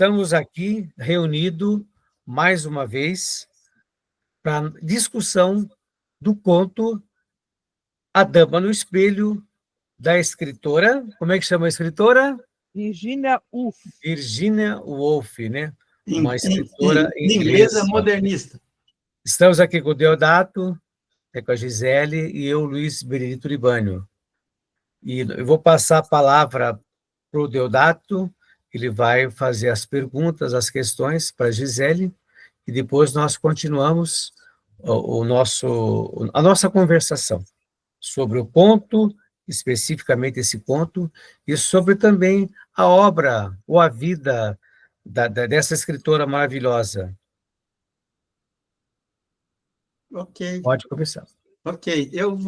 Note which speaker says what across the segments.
Speaker 1: Estamos aqui reunidos mais uma vez para discussão do conto A Dama no Espelho, da escritora, como é que chama a escritora?
Speaker 2: Virginia Woolf.
Speaker 1: Virginia Woolf, né? Uma
Speaker 3: Em
Speaker 1: escritora
Speaker 3: inglesa
Speaker 1: inglesa.
Speaker 3: modernista.
Speaker 1: Estamos aqui com o Deodato, com a Gisele, e eu, Luiz Benedito Libânio. E eu vou passar a palavra para o Deodato, ele vai fazer as perguntas, as questões para a Gisele, e depois nós continuamos a nossa conversação sobre o conto, especificamente esse conto, e sobre também a obra ou a vida dessa escritora maravilhosa.
Speaker 3: Ok.
Speaker 1: Pode começar.
Speaker 3: Ok, eu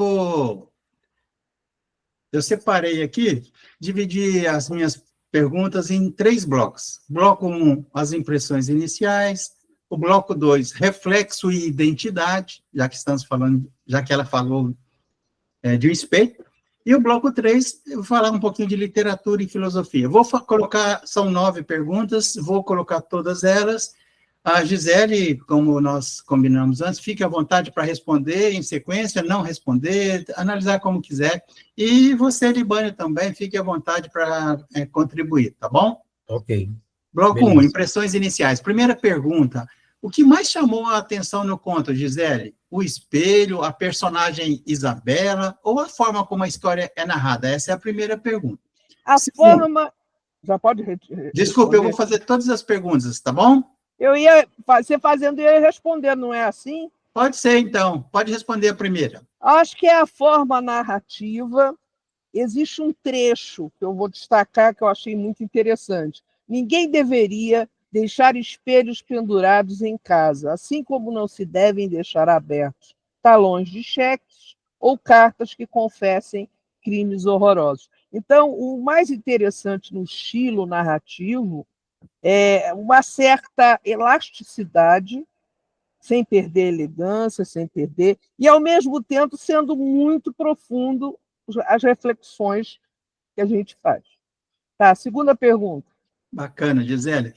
Speaker 3: separei aqui, dividi as minhas perguntas em 3 blocos. Bloco 1, as impressões iniciais. O bloco 2, reflexo e identidade, já que ela falou de um espelho. E o bloco 3, eu vou falar um pouquinho de literatura e filosofia. Vou colocar, são 9 perguntas, vou colocar todas elas. A Gisele, como nós combinamos antes, fique à vontade para responder em sequência, não responder, analisar como quiser. E você, Libânio, também, fique à vontade para contribuir, tá bom?
Speaker 1: Ok.
Speaker 3: Bloco 1, impressões iniciais. Primeira pergunta, o que mais chamou a atenção no conto, Gisele? O espelho, a personagem Isabela, ou a forma como a história é narrada? Essa é a primeira pergunta.
Speaker 2: Forma... Já pode
Speaker 3: Desculpa, eu vou fazer todas as perguntas, tá bom?
Speaker 2: Eu ia fazendo e ia responder, não é assim?
Speaker 3: Pode ser, então. Pode responder a primeira.
Speaker 2: Acho que é a forma narrativa. Existe um trecho que eu vou destacar que eu achei muito interessante. Ninguém deveria deixar espelhos pendurados em casa, assim como não se devem deixar abertos talões de cheques ou cartas que confessem crimes horrorosos. Então, o mais interessante no estilo narrativo é uma certa elasticidade, sem perder elegância, sem perder, e, ao mesmo tempo, sendo muito profundo as reflexões que a gente faz. Tá, segunda pergunta.
Speaker 3: Bacana, Gisele.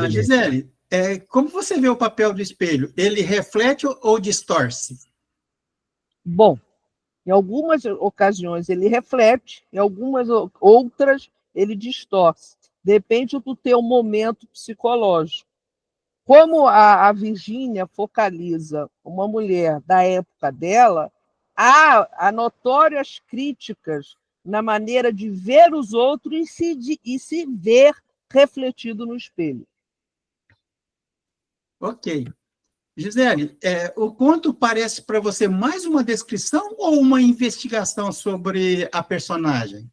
Speaker 3: Gisele, como você vê o papel do espelho? Ele reflete ou distorce?
Speaker 2: Bom, em algumas ocasiões ele reflete, em algumas outras ele distorce. Depende do teu momento psicológico. Como a Virgínia focaliza uma mulher da época dela, há notórias críticas na maneira de ver os outros e se ver refletido no espelho.
Speaker 3: Ok. Gisele, o conto parece para você mais uma descrição ou uma investigação sobre a personagem?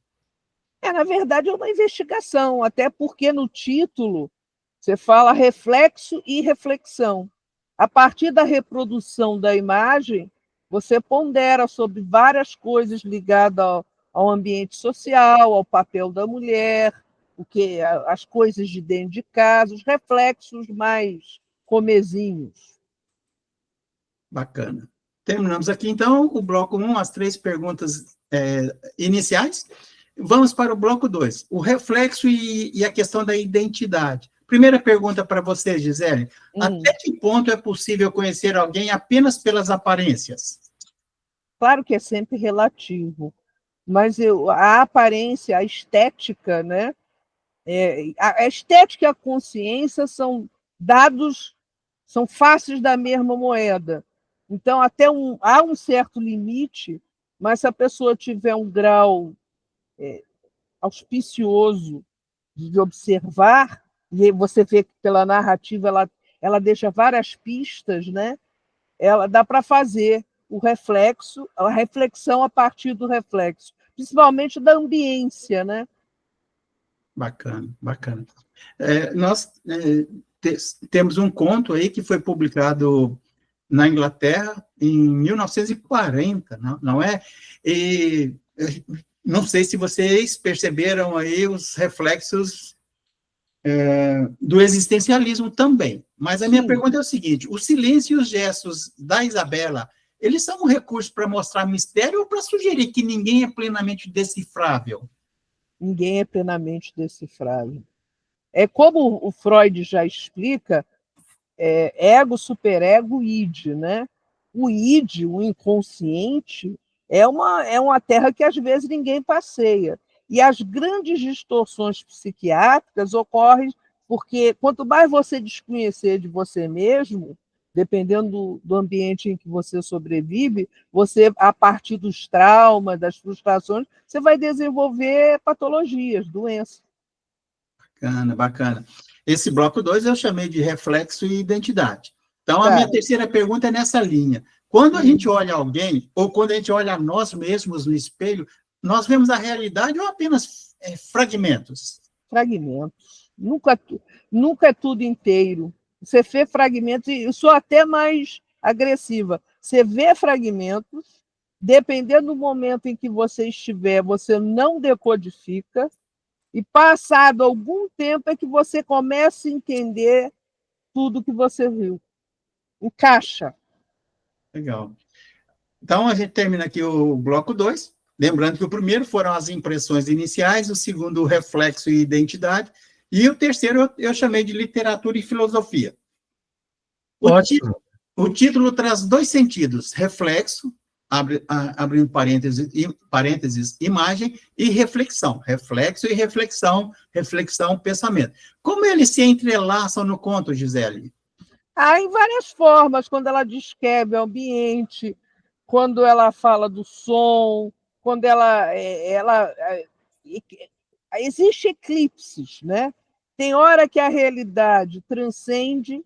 Speaker 2: Na verdade, é uma investigação, até porque no título você fala reflexo e reflexão. A partir da reprodução da imagem, você pondera sobre várias coisas ligadas ao ambiente social, ao papel da mulher, as coisas de dentro de casa, os reflexos mais comezinhos.
Speaker 3: Bacana. Terminamos aqui, então, o bloco 1, as 3 perguntas iniciais. Vamos para o bloco 2, o reflexo e a questão da identidade. Primeira pergunta para você, Gisele. Até que ponto é possível conhecer alguém apenas pelas aparências?
Speaker 2: Claro que é sempre relativo, mas a aparência, a estética, né? A estética e a consciência são dados, são faces da mesma moeda. Então, há um certo limite, mas se a pessoa tiver um grau auspicioso de observar, e você vê que pela narrativa ela deixa várias pistas, né? Dá para fazer a reflexão a partir do reflexo, principalmente da ambiência, né?
Speaker 3: Bacana, bacana. Nós temos um conto aí que foi publicado na Inglaterra em 1940, não é? E não sei se vocês perceberam aí os reflexos do existencialismo também. Mas a minha pergunta é o seguinte: o silêncio e os gestos da Isabela, eles são um recurso para mostrar mistério ou para sugerir que ninguém é plenamente decifrável?
Speaker 2: Ninguém é plenamente decifrável. É como o Freud já explica, ego, superego, id, né? O id, o inconsciente, é uma terra que às vezes ninguém passeia. E as grandes distorções psiquiátricas ocorrem porque quanto mais você desconhecer de você mesmo, dependendo do ambiente em que você sobrevive, você, a partir dos traumas, das frustrações, você vai desenvolver patologias, doenças.
Speaker 3: Bacana, bacana. Esse bloco 2 eu chamei de reflexo e identidade. Então, a
Speaker 2: Tá.
Speaker 3: minha terceira pergunta é nessa linha. Quando a gente olha alguém, ou quando a gente olha nós mesmos no espelho, nós vemos a realidade ou apenas fragmentos?
Speaker 2: Fragmentos. Nunca é tudo inteiro. Você vê fragmentos, e eu sou até mais agressiva. Você vê fragmentos, dependendo do momento em que você estiver, você não decodifica, e passado algum tempo é que você começa a entender tudo que você viu. Encaixa.
Speaker 3: Legal. Então, a gente termina aqui o bloco 2. Lembrando que o primeiro foram as impressões iniciais, o segundo, o reflexo e identidade, e o terceiro eu chamei de literatura e filosofia.
Speaker 1: Ótimo.
Speaker 3: O título traz 2 sentidos, reflexo, abrindo parênteses, imagem, e reflexão. Reflexo e reflexão, pensamento. Como eles se entrelaçam no conto, Gisele?
Speaker 2: Em várias formas, quando ela descreve o ambiente, quando ela fala do som, quando existe eclipses, né? Tem hora que a realidade transcende,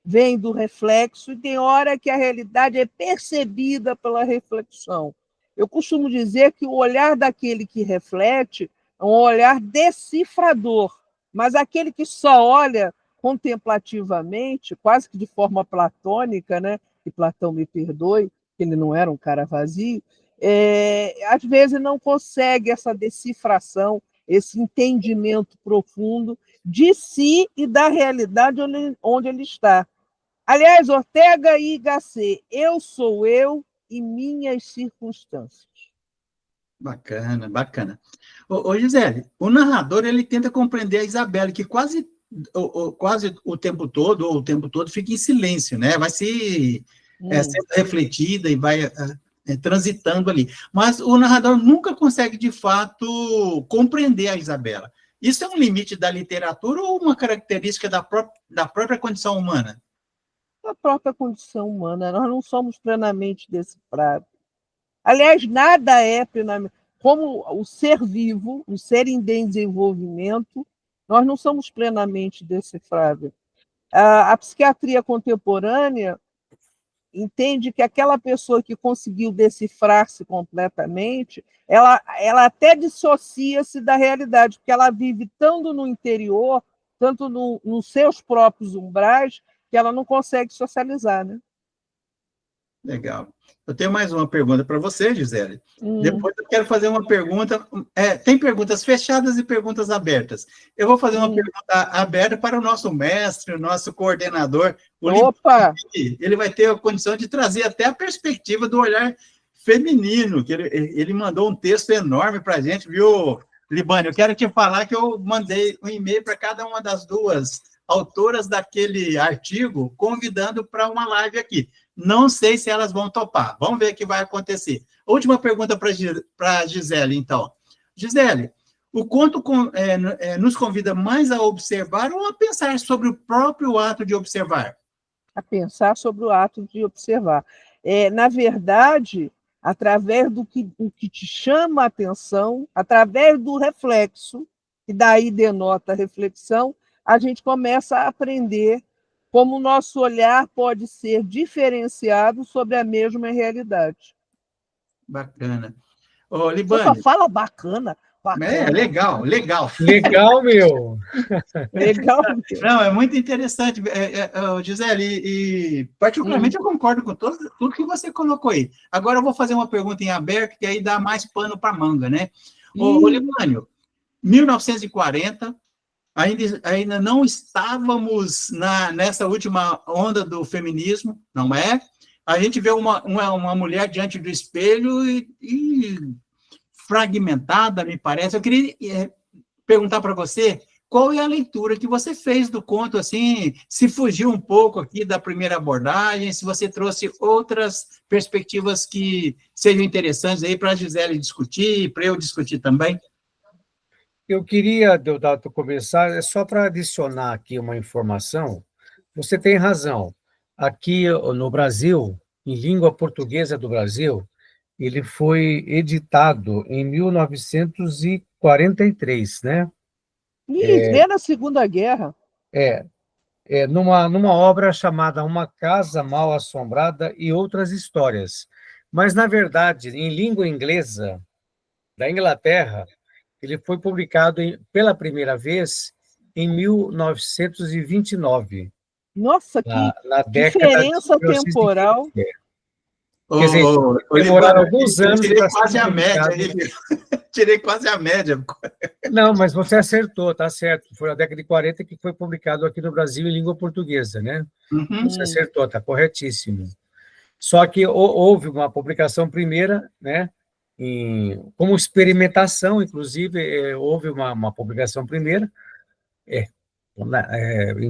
Speaker 2: vem do reflexo, e tem hora que a realidade é percebida pela reflexão. Eu costumo dizer que o olhar daquele que reflete é um olhar decifrador, mas aquele que só olha contemplativamente, quase que de forma platônica, né? Que Platão me perdoe, que ele não era um cara vazio, às vezes não consegue essa decifração, esse entendimento profundo de si e da realidade onde ele está. Aliás, Ortega y Gasset, eu sou eu e minhas circunstâncias.
Speaker 3: Bacana, bacana. Ô, Gisele, o narrador ele tenta compreender a Isabela, que quase o tempo todo, ou o tempo todo, fica em silêncio, né? Vai se sendo refletida e vai transitando ali. Mas o narrador nunca consegue, de fato, compreender a Isabela. Isso é um limite da literatura ou uma característica da própria condição humana?
Speaker 2: A própria condição humana, nós não somos plenamente decifráveis. Aliás, nada é plenamente. Como o ser vivo, o ser em desenvolvimento, nós não somos plenamente decifráveis. A psiquiatria contemporânea entende que aquela pessoa que conseguiu decifrar-se completamente, ela até dissocia-se da realidade, porque ela vive tanto no interior, tanto nos seus próprios umbrais, que ela não consegue socializar, né?
Speaker 3: Legal. Eu tenho mais uma pergunta para você, Gisele. Depois eu quero fazer uma pergunta. Tem perguntas fechadas e perguntas abertas. Eu vou fazer uma pergunta aberta para o nosso mestre, o nosso coordenador.
Speaker 2: Opa!
Speaker 3: Ele vai ter a condição de trazer até a perspectiva do olhar feminino, que ele mandou um texto enorme para a gente, viu, Libânio? Eu quero te falar que eu mandei um e-mail para cada uma das 2 autoras daquele artigo, convidando para uma live aqui. Não sei se elas vão topar. Vamos ver o que vai acontecer. Última pergunta para a Gisele, então. Gisele, o conto nos convida mais a observar ou a pensar sobre o próprio ato de observar?
Speaker 2: A pensar sobre o ato de observar. Na verdade, através do que te chama a atenção, através do reflexo, e daí denota a reflexão, a gente começa a aprender como o nosso olhar pode ser diferenciado sobre a mesma realidade.
Speaker 3: Bacana. Ô,
Speaker 2: Você só fala bacana.
Speaker 3: Legal.
Speaker 1: Legal, meu.
Speaker 2: Legal.
Speaker 3: Não, é muito interessante, Gisele, e particularmente eu concordo com tudo que você colocou aí. Agora eu vou fazer uma pergunta em aberto, que aí dá mais pano para manga, né? Ô, Libânio, 1940, ainda não estávamos nessa última onda do feminismo, não é? A gente vê uma mulher diante do espelho e fragmentada, me parece. Eu queria perguntar para você, qual é a leitura que você fez do conto, assim, se fugiu um pouco aqui da primeira abordagem, se você trouxe outras perspectivas que sejam interessantes aí para a Gisele discutir, para eu discutir também.
Speaker 1: Eu queria, Deodato, começar, só para adicionar aqui uma informação. Você tem razão. Aqui no Brasil, em língua portuguesa do Brasil, ele foi editado em 1943, né?
Speaker 2: Ih, vê na Segunda Guerra.
Speaker 1: Numa obra chamada Uma Casa Mal Assombrada e Outras Histórias. Mas, na verdade, em língua inglesa da Inglaterra, ele foi publicado pela primeira vez em 1929,
Speaker 2: Nossa, que
Speaker 1: na década de
Speaker 2: diferença
Speaker 1: 1920.
Speaker 2: temporal.
Speaker 1: Quer dizer, demoraram alguns anos
Speaker 3: tirei
Speaker 1: para
Speaker 3: quase
Speaker 1: ser
Speaker 3: a média
Speaker 1: publicado.
Speaker 3: aí, tirei quase a média.
Speaker 1: Não, mas você acertou, tá certo. Foi na década de 40 que foi publicado aqui no Brasil em língua portuguesa, né?
Speaker 3: Uhum.
Speaker 1: Você acertou, está corretíssimo. Só que houve uma publicação primeira, né? Como experimentação, inclusive, houve uma publicação primeira, em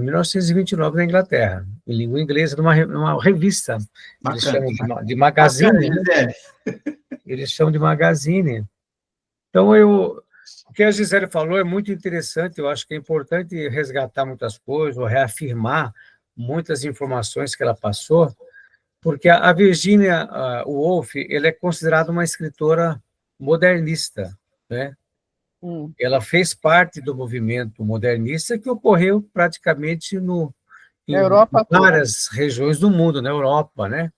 Speaker 1: 1929 na Inglaterra, em língua inglesa, numa revista. Eles
Speaker 3: Bacana.
Speaker 1: chamam de magazine, né? Eles chamam de magazine. Então, o que a Gisele falou é muito interessante, eu acho que é importante resgatar muitas coisas, ou reafirmar muitas informações que ela passou, porque a Virginia Woolf, ela é considerada uma escritora modernista, né? Ela fez parte do movimento modernista que ocorreu praticamente em
Speaker 2: Europa
Speaker 1: várias regiões do mundo, na Europa, né?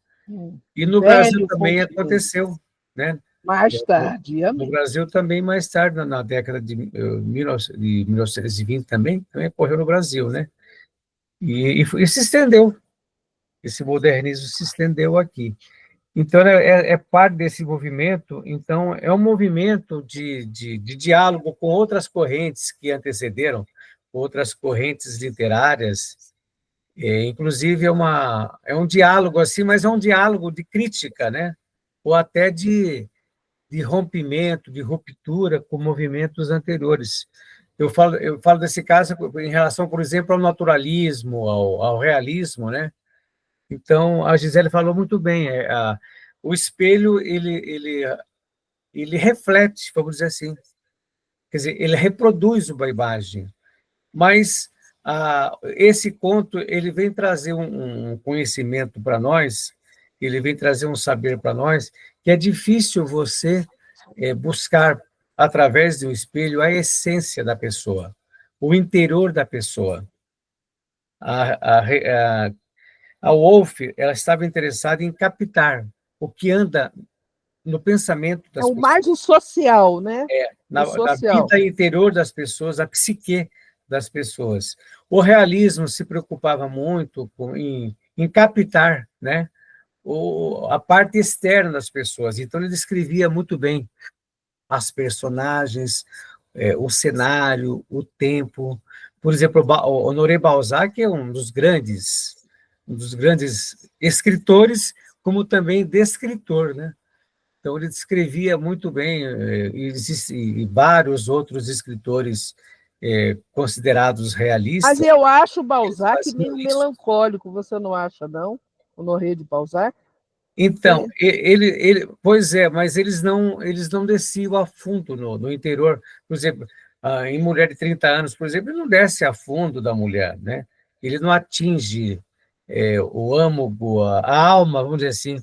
Speaker 1: E no Brasil também aconteceu, né?
Speaker 2: Mais tarde.
Speaker 1: No Brasil também, mais tarde, na década de 1920 também ocorreu no Brasil, né? E se estendeu, esse modernismo se estendeu aqui. Então, é parte desse movimento, então, é um movimento de diálogo com outras correntes que antecederam, outras correntes literárias, inclusive é um diálogo assim, mas é um diálogo de crítica, né? Ou até de rompimento, de ruptura com movimentos anteriores. Eu falo desse caso em relação, por exemplo, ao naturalismo, ao realismo, né? Então, a Gisele falou muito bem, o espelho, ele reflete, vamos dizer assim, quer dizer, ele reproduz uma imagem, mas esse conto, ele vem trazer um conhecimento para nós, ele vem trazer um saber para nós, que é difícil você buscar, através do espelho, a essência da pessoa, o interior da pessoa. A Woolf, ela estava interessada em captar o que anda no pensamento das pessoas.
Speaker 2: É o mais o social, né?
Speaker 1: Na vida interior das pessoas, a psique das pessoas. O realismo se preocupava muito em captar, né, a parte externa das pessoas. Então, ele descrevia muito bem as personagens, o cenário, o tempo. Por exemplo, o Honoré Balzac é um dos grandes escritores, como também descritor, né? Então, ele descrevia muito bem, e existem vários outros escritores considerados realistas.
Speaker 2: Mas eu acho o Balzac meio melancólico, você não acha, não? O Honoré de Balzac?
Speaker 1: Então, pois é, mas eles não desciam a fundo no interior. Por exemplo, em Mulher de 30 anos, por exemplo, ele não desce a fundo da mulher, né? Ele não atinge o âmago, a alma, vamos dizer assim.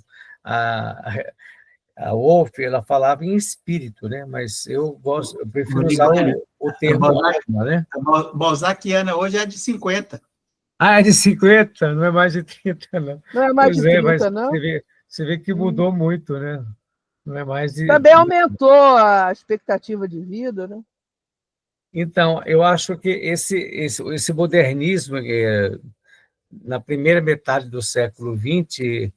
Speaker 1: A Woolf, ela falava em espírito, né? Mas eu prefiro usar o termo alma, né?
Speaker 3: A Balzaciana hoje é de 50.
Speaker 1: É de 50, não é mais de 30, não.
Speaker 2: Não é mais de 30, não?
Speaker 1: Você vê que mudou muito, né? Não é mais de...
Speaker 2: Também aumentou a expectativa de vida, né?
Speaker 1: Então, eu acho que esse modernismo, na primeira metade do século XX,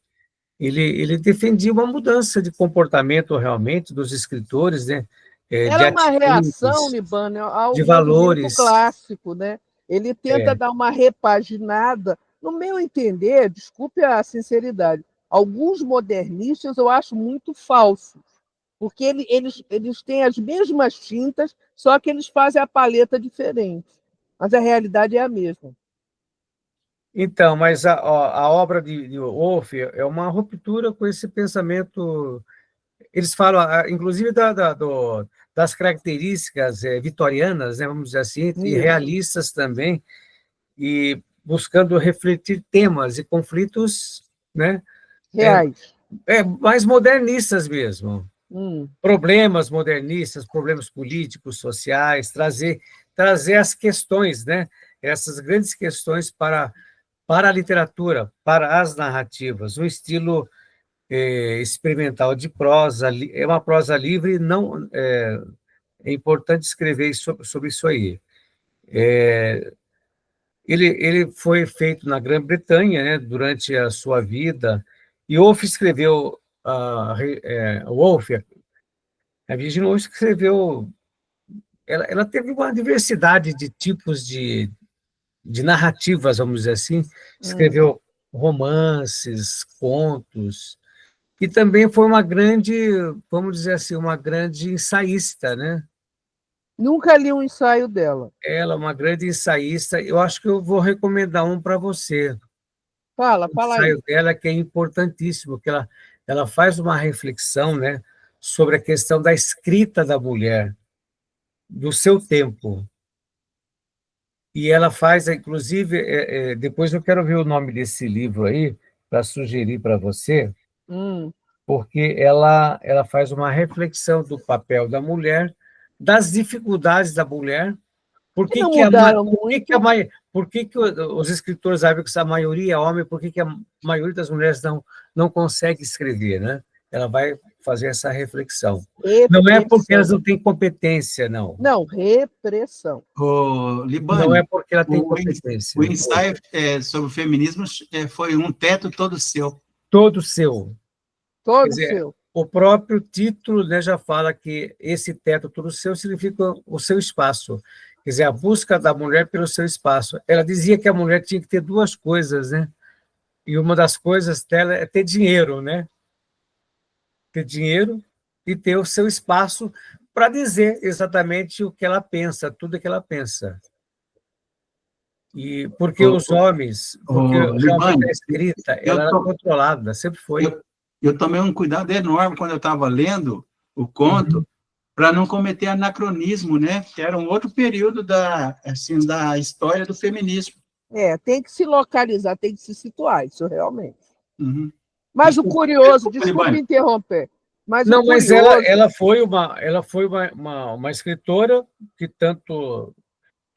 Speaker 1: ele defendia uma mudança de comportamento realmente dos escritores, né?
Speaker 2: Era uma reação, Libânio, ao
Speaker 1: de valores
Speaker 2: movimento clássico, né? Ele tenta dar uma repaginada. No meu entender, desculpe a sinceridade, alguns modernistas eu acho muito falsos, porque eles têm as mesmas tintas, só que eles fazem a paleta diferente. mas a realidade é a mesma.
Speaker 1: Então, mas a obra de Woolf é uma ruptura com esse pensamento. Eles falam, inclusive, das características vitorianas, né, vamos dizer assim, e
Speaker 2: Isso.
Speaker 1: realistas também, e buscando refletir temas e conflitos, né,
Speaker 2: Reais.
Speaker 1: mais modernistas mesmo.
Speaker 2: Hum.
Speaker 1: Problemas modernistas, problemas políticos, sociais, trazer as questões, né, essas grandes questões para a literatura, para as narrativas, um estilo experimental de prosa, é uma prosa livre, não é importante escrever sobre isso aí. Ele foi feito na Grã-Bretanha, né, durante a sua vida, e Woolf escreveu, Woolf, a Virginia Woolf escreveu, ela teve uma diversidade de tipos de narrativas, vamos dizer assim, escreveu romances, contos, e também foi uma grande, vamos dizer assim, uma grande ensaísta, né?
Speaker 2: Nunca li um ensaio dela.
Speaker 1: Ela é uma grande ensaísta. Eu acho que eu vou recomendar um para você.
Speaker 2: Fala
Speaker 1: O
Speaker 2: aí.
Speaker 1: ensaio dela que é importantíssimo, que ela faz uma reflexão, né, sobre a questão da escrita da mulher, do seu tempo. E ela faz, inclusive, depois eu quero ver o nome desse livro aí, para sugerir para você, porque ela faz uma reflexão do papel da mulher, das dificuldades da mulher,
Speaker 2: Que não mudaram muito.
Speaker 1: por que os escritores sabem que a maioria é homem, por que a maioria das mulheres não consegue escrever, né? Ela vai fazer essa reflexão. Não é porque elas não têm competência, não.
Speaker 2: Não, repressão.
Speaker 3: Libânio,
Speaker 1: não é porque ela tem competência.
Speaker 3: O ensaio sobre o feminismo foi um teto todo seu.
Speaker 1: Todo seu.
Speaker 2: Todo seu.
Speaker 1: O próprio título, né, já fala que esse teto todo seu significa o seu espaço. Quer dizer, a busca da mulher pelo seu espaço. Ela dizia que a mulher tinha que ter duas coisas, né? E uma das coisas dela é ter dinheiro, né? Ter dinheiro e ter o seu espaço para dizer exatamente o que ela pensa, tudo que ela pensa. E porque os homens, porque realmente a escrita, ela era controlada, sempre foi.
Speaker 3: Eu tomei um cuidado enorme quando eu estava lendo o conto, para não cometer anacronismo, né? Que era um outro período da história do feminismo.
Speaker 2: Tem que se localizar, tem que se situar, isso realmente.
Speaker 3: Uhum.
Speaker 2: Mas o curioso, desculpe interromper, mas
Speaker 1: não,
Speaker 2: o curioso...
Speaker 1: mas ela foi uma escritora que tanto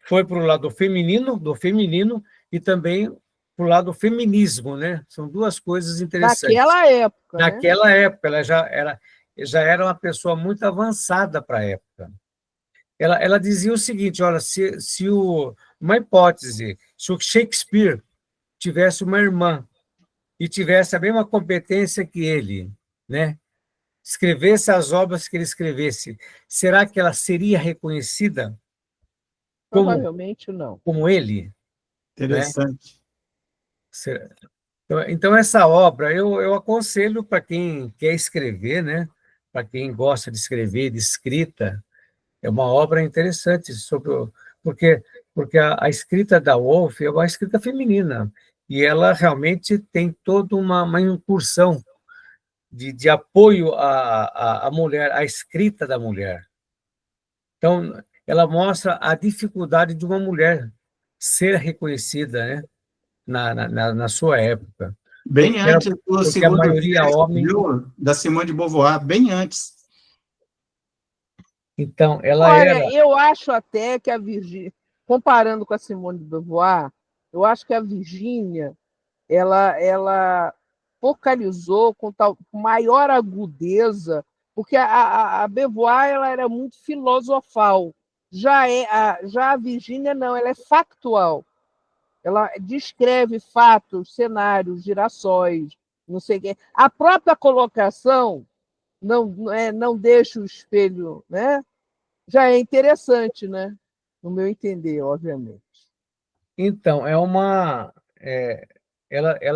Speaker 1: foi para o lado feminino e também para o lado do feminismo, né? São duas coisas interessantes.
Speaker 2: Naquela época,
Speaker 1: Naquela época, ela já era uma pessoa muito avançada para a época. Ela dizia o seguinte, olha, uma hipótese, se o Shakespeare tivesse uma irmã e tivesse a mesma competência que ele, né? Escrevesse as obras que ele escrevesse, será que ela seria reconhecida?
Speaker 2: Provavelmente não.
Speaker 1: Como ele?
Speaker 3: Interessante.
Speaker 1: Né? Então, essa obra eu aconselho para quem quer escrever, né? Para quem gosta de escrever, de escrita, é uma obra interessante, porque a escrita da Woolf é uma escrita feminina, e ela realmente tem toda uma incursão de apoio à mulher, à escrita da mulher. Então, ela mostra a dificuldade de uma mulher ser reconhecida, né, na sua época.
Speaker 3: Bem antes do segundo
Speaker 1: homem
Speaker 3: da Simone de Beauvoir, bem antes.
Speaker 1: Então, ela
Speaker 2: eu acho até que a Virgínia, comparando com a Simone de Beauvoir, eu acho que a Virgínia, ela focalizou com maior agudeza, porque a Beauvoir ela era muito filosofal. Já a Virgínia não, ela é factual. Ela descreve fatos, cenários, girassóis, não sei o quê. A própria colocação não deixa o espelho, né? Já é interessante, né? No meu entender, obviamente.
Speaker 1: Então, ela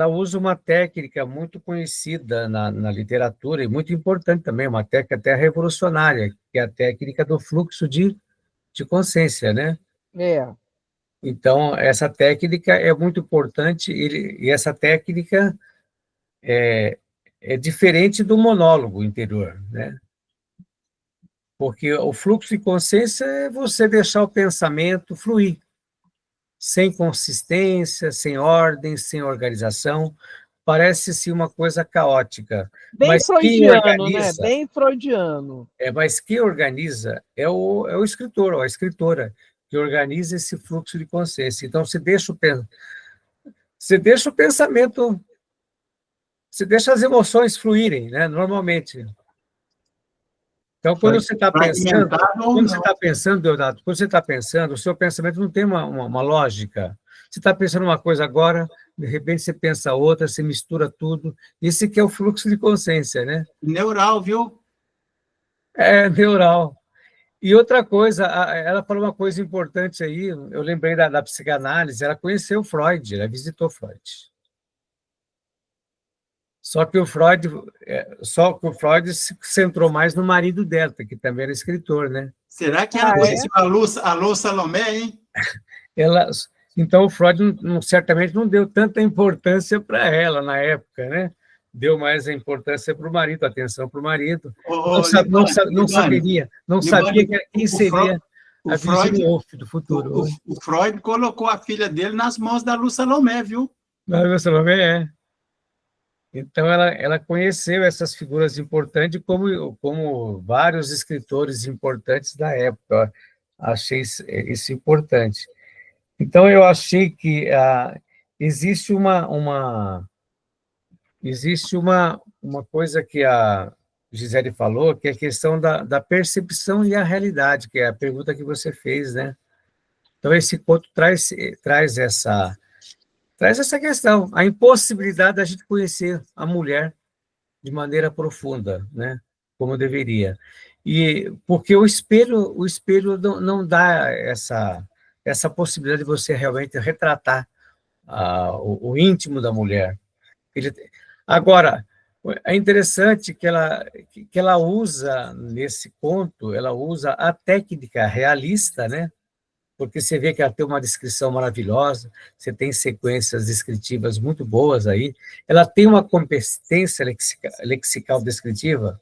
Speaker 1: usa uma técnica muito conhecida na literatura e muito importante também, uma técnica até revolucionária, que é a técnica do fluxo de consciência, né? Então, essa técnica é muito importante, e essa técnica é diferente do monólogo interior, né? Porque o fluxo de consciência é você deixar o pensamento fluir, sem consistência, sem ordem, sem organização. Parece-se uma coisa caótica,
Speaker 2: Bem freudiano, né? Bem freudiano.
Speaker 1: Mas quem organiza é o escritor, ou a escritora, que organiza esse fluxo de consciência. Então, você deixa o pensamento, você deixa as emoções fluírem, né? Normalmente. Então, quando você está pensando, Deodato, quando você está pensando, o seu pensamento não tem uma lógica. Você está pensando uma coisa agora, de repente você pensa outra, você mistura tudo. Esse que é o fluxo de consciência, né?
Speaker 3: Neural, viu?
Speaker 1: É, neural. E outra coisa, ela falou uma coisa importante aí, eu lembrei da psicanálise, ela conheceu Freud, ela visitou Freud. Só que o Freud se centrou mais no marido dela, que também era escritor, né?
Speaker 3: Será que ela conheceu a Lô Salomé, hein?
Speaker 1: Então, o Freud certamente não deu tanta importância para ela na época, né? Deu mais a importância para o marido, atenção para o marido. Não sabia quem seria a Virginia Woolf do futuro.
Speaker 3: O Freud colocou a filha dele nas mãos da Lô Salomé, viu?
Speaker 1: Da Lô Salomé, é. Então, ela conheceu essas figuras importantes como vários escritores importantes da época. Achei isso importante. Então, eu achei que existe uma coisa que a Gisele falou, que é a questão da percepção e a realidade, que é a pergunta que você fez, né? Então, esse conto traz essa questão, a impossibilidade da gente conhecer a mulher de maneira profunda, né? Como deveria. E porque o espelho não dá essa possibilidade de você realmente retratar o íntimo da mulher. Agora, é interessante que ela usa, nesse conto, ela usa a técnica realista, né? Porque você vê que ela tem uma descrição maravilhosa, você tem sequências descritivas muito boas aí, ela tem uma competência lexical descritiva,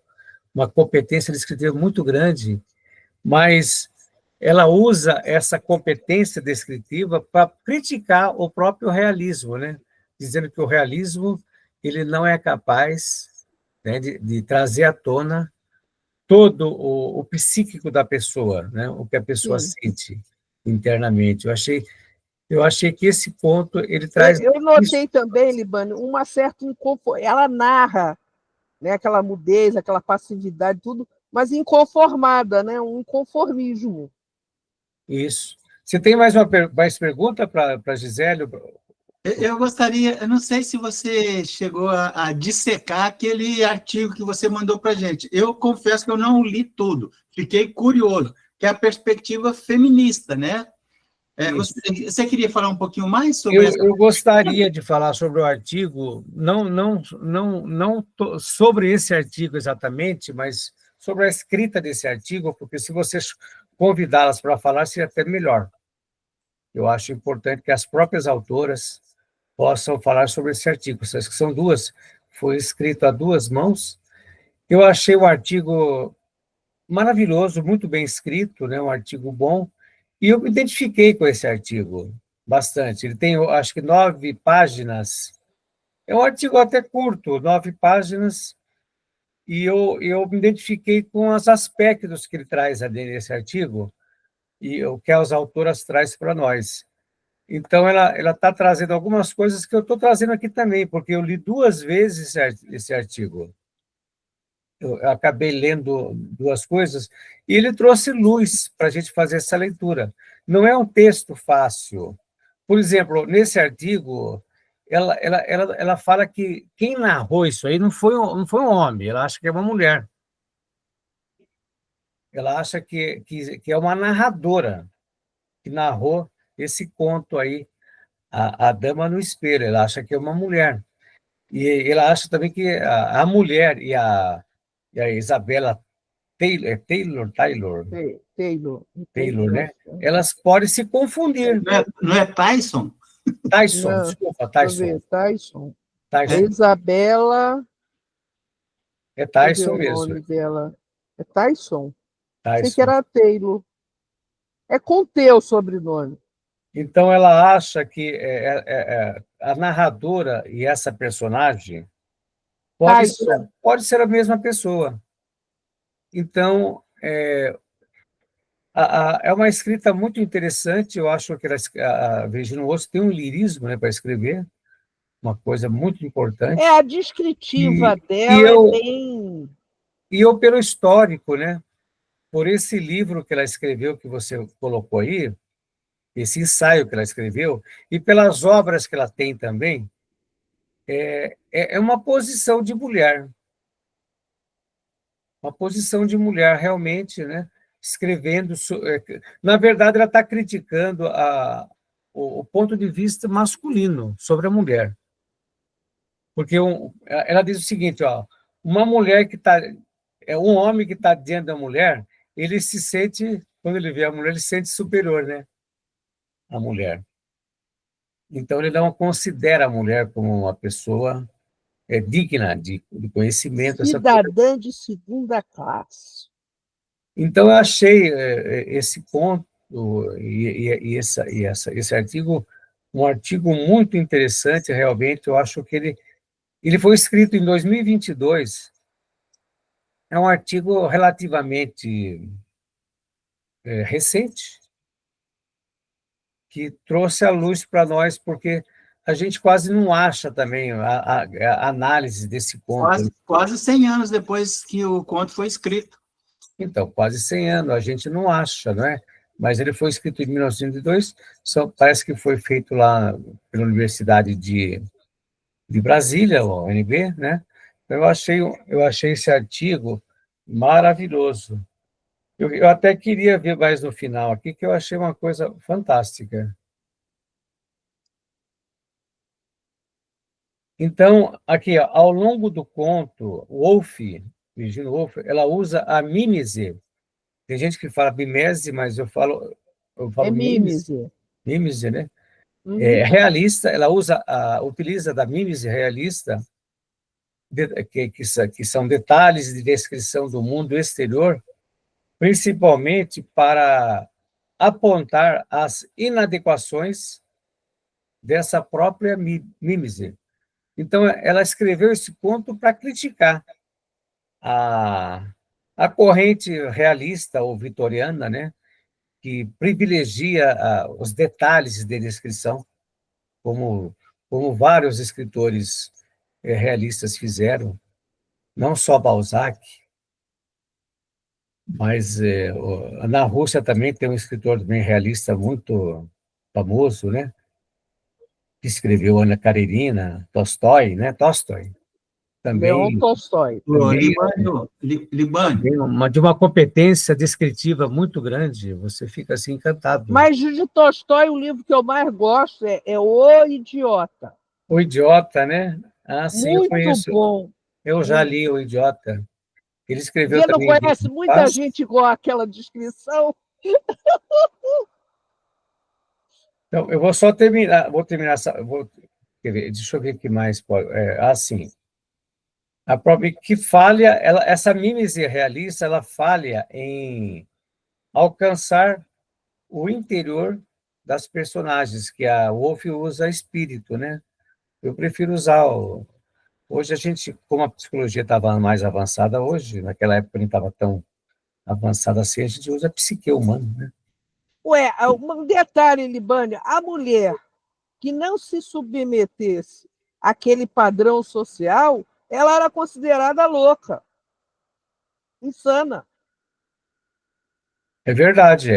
Speaker 1: uma competência descritiva muito grande, mas ela usa essa competência descritiva para criticar o próprio realismo, né? Dizendo que o realismo ele não é capaz, né, de trazer à tona todo o psíquico da pessoa, né? O que a pessoa sente internamente. Eu achei que esse ponto ele traz.
Speaker 2: Eu notei também, Libânio, uma certa inconformidade. Ela narra, né, aquela mudez, aquela passividade, tudo, mas inconformada, né? Um inconformismo.
Speaker 1: Isso. Você tem mais pergunta para a Gisele?
Speaker 3: Eu gostaria, eu não sei se você chegou a dissecar aquele artigo que você mandou para a gente. Eu confesso que eu não li tudo, fiquei curioso, que é a perspectiva feminista, né? Você queria falar um pouquinho mais sobre isso?
Speaker 1: Eu gostaria de falar sobre o artigo, não sobre esse artigo exatamente, mas sobre a escrita desse artigo, porque se você convidá-las para falar, seria até melhor. Eu acho importante que as próprias autoras possam falar sobre esse artigo. Essas que são duas, foi escrito a duas mãos. Eu achei o artigo maravilhoso, muito bem escrito, né? Um artigo bom, e eu me identifiquei com esse artigo bastante. Ele tem, acho que, 9 páginas. É um artigo até curto, 9 páginas, e eu me identifiquei com os aspectos que ele traz ali nesse artigo e o que as autoras trazem para nós. Então, ela está trazendo algumas coisas que eu estou trazendo aqui também, porque eu li 2 vezes esse artigo. Eu acabei lendo 2 coisas, e ele trouxe luz para a gente fazer essa leitura. Não é um texto fácil. Por exemplo, nesse artigo, ela fala que quem narrou isso aí não foi um homem, ela acha que é uma mulher. Ela acha que é uma narradora que narrou esse conto aí, a Dama no Espelho. Ela acha que é uma mulher. E ela acha também que a mulher e a Isabela Taylor,
Speaker 2: Taylor,
Speaker 1: né? Elas podem se confundir.
Speaker 3: Não é Tyson?
Speaker 1: Tyson,
Speaker 2: Não,
Speaker 1: desculpa,
Speaker 2: deixa eu
Speaker 1: Tyson.
Speaker 2: ver, Tyson.
Speaker 1: Tyson.
Speaker 2: Isabela.
Speaker 1: É
Speaker 2: Deixa eu ver
Speaker 1: Tyson
Speaker 2: o
Speaker 1: mesmo.
Speaker 2: nome dela. É Tyson? Sei que
Speaker 1: Tyson.
Speaker 2: era Taylor. É com T o sobrenome.
Speaker 1: Então, ela acha que a narradora e essa personagem
Speaker 2: Tyson.
Speaker 1: pode ser a mesma pessoa. Então, é uma escrita muito interessante. Eu acho que a Virginia Woolf tem um lirismo, né, para escrever, uma coisa muito importante.
Speaker 2: A descritiva
Speaker 1: E
Speaker 2: dela é bem...
Speaker 1: E eu, pelo histórico, né, por esse livro que ela escreveu, que você colocou aí, esse ensaio que ela escreveu, e pelas obras que ela tem também, é uma posição de mulher. Uma posição de mulher, realmente, né, escrevendo... Na verdade, ela está criticando o ponto de vista masculino sobre a mulher. Porque ela diz o seguinte, ó, uma mulher que está... um homem que está diante da mulher, ele se sente, quando ele vê a mulher, ele se sente superior, né? A mulher. Então, ele não considera a mulher como uma pessoa digna de conhecimento.
Speaker 2: Cidadã de segunda classe.
Speaker 1: Então, eu achei esse ponto esse artigo um artigo muito interessante, realmente. Eu acho que ele foi escrito em 2022. É um artigo relativamente recente, que trouxe a luz para nós, porque a gente quase não acha também a análise desse conto.
Speaker 3: Quase 100 anos depois que o conto foi escrito.
Speaker 1: Então, quase 100 anos, a gente não acha, não é? Mas ele foi escrito em 1902, parece que foi feito lá pela Universidade de Brasília, a UNB, né? Eu achei esse artigo maravilhoso. Eu até queria ver mais no final aqui, que eu achei uma coisa fantástica. Então, aqui, ó, ao longo do conto, Virginia Woolf, ela usa a mímese. Tem gente que fala bimese, mas eu falo mímese. Mímese, né?
Speaker 2: Uhum.
Speaker 1: Realista, ela utiliza da mímese realista, que são detalhes de descrição do mundo exterior, principalmente para apontar as inadequações dessa própria mímese. Então, ela escreveu esse conto para criticar a corrente realista ou vitoriana, né, que privilegia os detalhes de descrição, como vários escritores realistas fizeram, não só Balzac, mas na Rússia também tem um escritor bem realista muito famoso, né, que escreveu Ana Karenina, Tolstói, né, Tolstói.
Speaker 2: Leon Tolstói.
Speaker 3: Libânio.
Speaker 1: De uma competência descritiva muito grande, você fica assim encantado.
Speaker 2: Mas de Tolstói, o livro que eu mais gosto é O Idiota.
Speaker 1: O Idiota, né? Sim,
Speaker 2: muito
Speaker 1: eu conheço.
Speaker 2: Bom.
Speaker 1: Eu já li O Idiota. Ele escreveu
Speaker 2: Você não
Speaker 1: também...
Speaker 2: conhece muita gente igual àquela descrição?
Speaker 1: Então, eu vou só terminar, deixa eu ver o que mais pode... assim, a própria que falha, essa mímese realista, ela falha em alcançar o interior das personagens, que a Woolf usa espírito, né? Eu prefiro usar Hoje a gente, como a psicologia estava mais avançada hoje, naquela época não estava tão avançada assim, a gente usa a psique humana, né?
Speaker 2: Um detalhe, Libânia, a mulher que não se submetesse àquele padrão social, ela era considerada louca, insana.
Speaker 1: É verdade.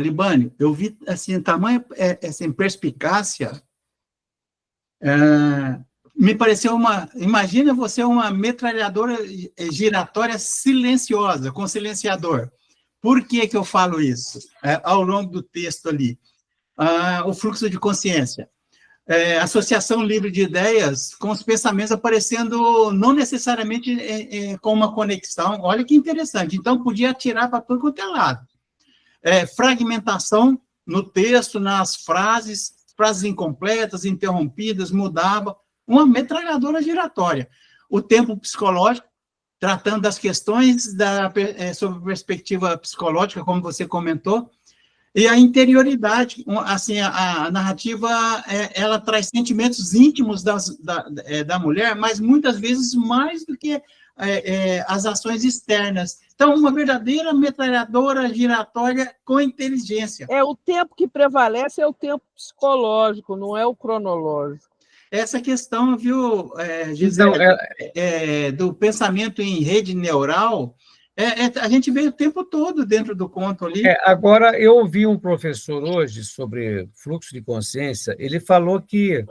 Speaker 3: Libânio, eu vi assim, tamanha assim, perspicácia, me pareceu imagina você uma metralhadora giratória silenciosa, com silenciador. Por que eu falo isso? Ao longo do texto ali, o fluxo de consciência. associação livre de ideias com os pensamentos aparecendo não necessariamente com uma conexão. Olha que interessante. Então, podia atirar para todo quanto é lado. Fragmentação no texto, nas frases incompletas, interrompidas, mudava. Uma metralhadora giratória. O tempo psicológico, tratando das questões sobre perspectiva psicológica, como você comentou, e a interioridade, assim, a narrativa, ela traz sentimentos íntimos da mulher, mas muitas vezes mais do que as ações externas. Então, uma verdadeira metralhadora giratória com inteligência.
Speaker 2: O tempo que prevalece é o tempo psicológico, não é o cronológico.
Speaker 3: Essa questão, viu, Gisele, do pensamento em rede neural, a gente vê o tempo todo dentro do conto ali.
Speaker 1: Agora, eu ouvi um professor hoje sobre fluxo de consciência, ele falou que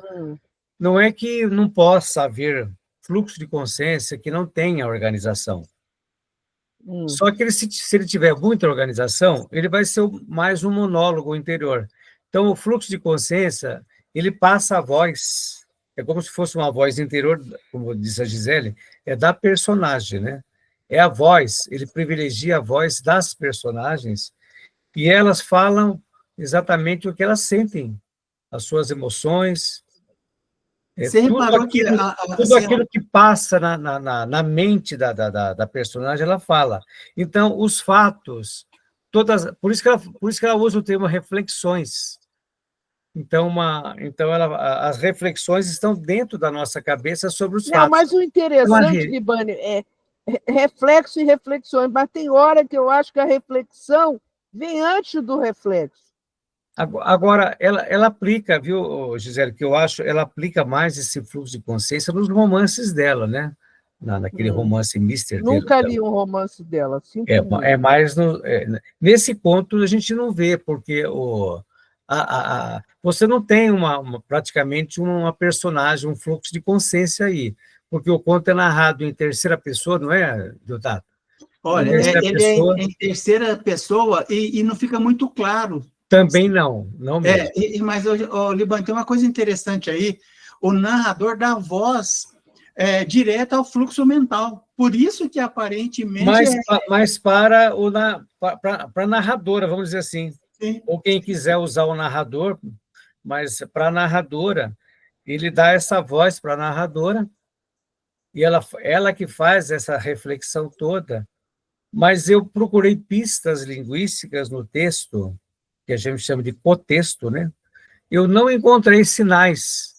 Speaker 1: não é que não possa haver fluxo de consciência que não tenha organização. Só que se ele tiver muita organização, ele vai ser mais um monólogo interior. Então, o fluxo de consciência, ele passa a voz, é como se fosse uma voz interior, como disse a Gisele, é da personagem, né? É a voz, ele privilegia a voz das personagens e elas falam exatamente o que elas sentem, as suas emoções, tudo aquilo que passa na mente da personagem, ela fala. Então, os fatos, por isso que ela usa o termo reflexões. Então, as reflexões estão dentro da nossa cabeça sobre os fatos.
Speaker 2: Mas o interessante, Libânio, é reflexo e reflexões, mas tem hora que eu acho que a reflexão vem antes do reflexo.
Speaker 1: Agora, ela aplica, viu, Gisele, que eu acho, ela aplica mais esse fluxo de consciência nos romances dela, né? Naquele romance Mister.
Speaker 2: Nunca li um romance dela.
Speaker 1: É mais nesse conto a gente não vê, porque você não tem praticamente uma personagem, um fluxo de consciência aí, porque o conto é narrado em terceira pessoa, não é, Deodato?
Speaker 3: Olha, ele é em terceira pessoa e não fica muito claro.
Speaker 1: Também não mesmo.
Speaker 3: Mas, Libânio, tem uma coisa interessante aí, o narrador dá voz direta ao fluxo mental, por isso que aparentemente...
Speaker 1: Mas para a narradora, vamos dizer assim,
Speaker 3: sim.
Speaker 1: Ou quem quiser usar o narrador, mas para a narradora, ele dá essa voz para a narradora, e ela que faz essa reflexão toda, mas eu procurei pistas linguísticas no texto, que a gente chama de cotexto, né? Eu não encontrei sinais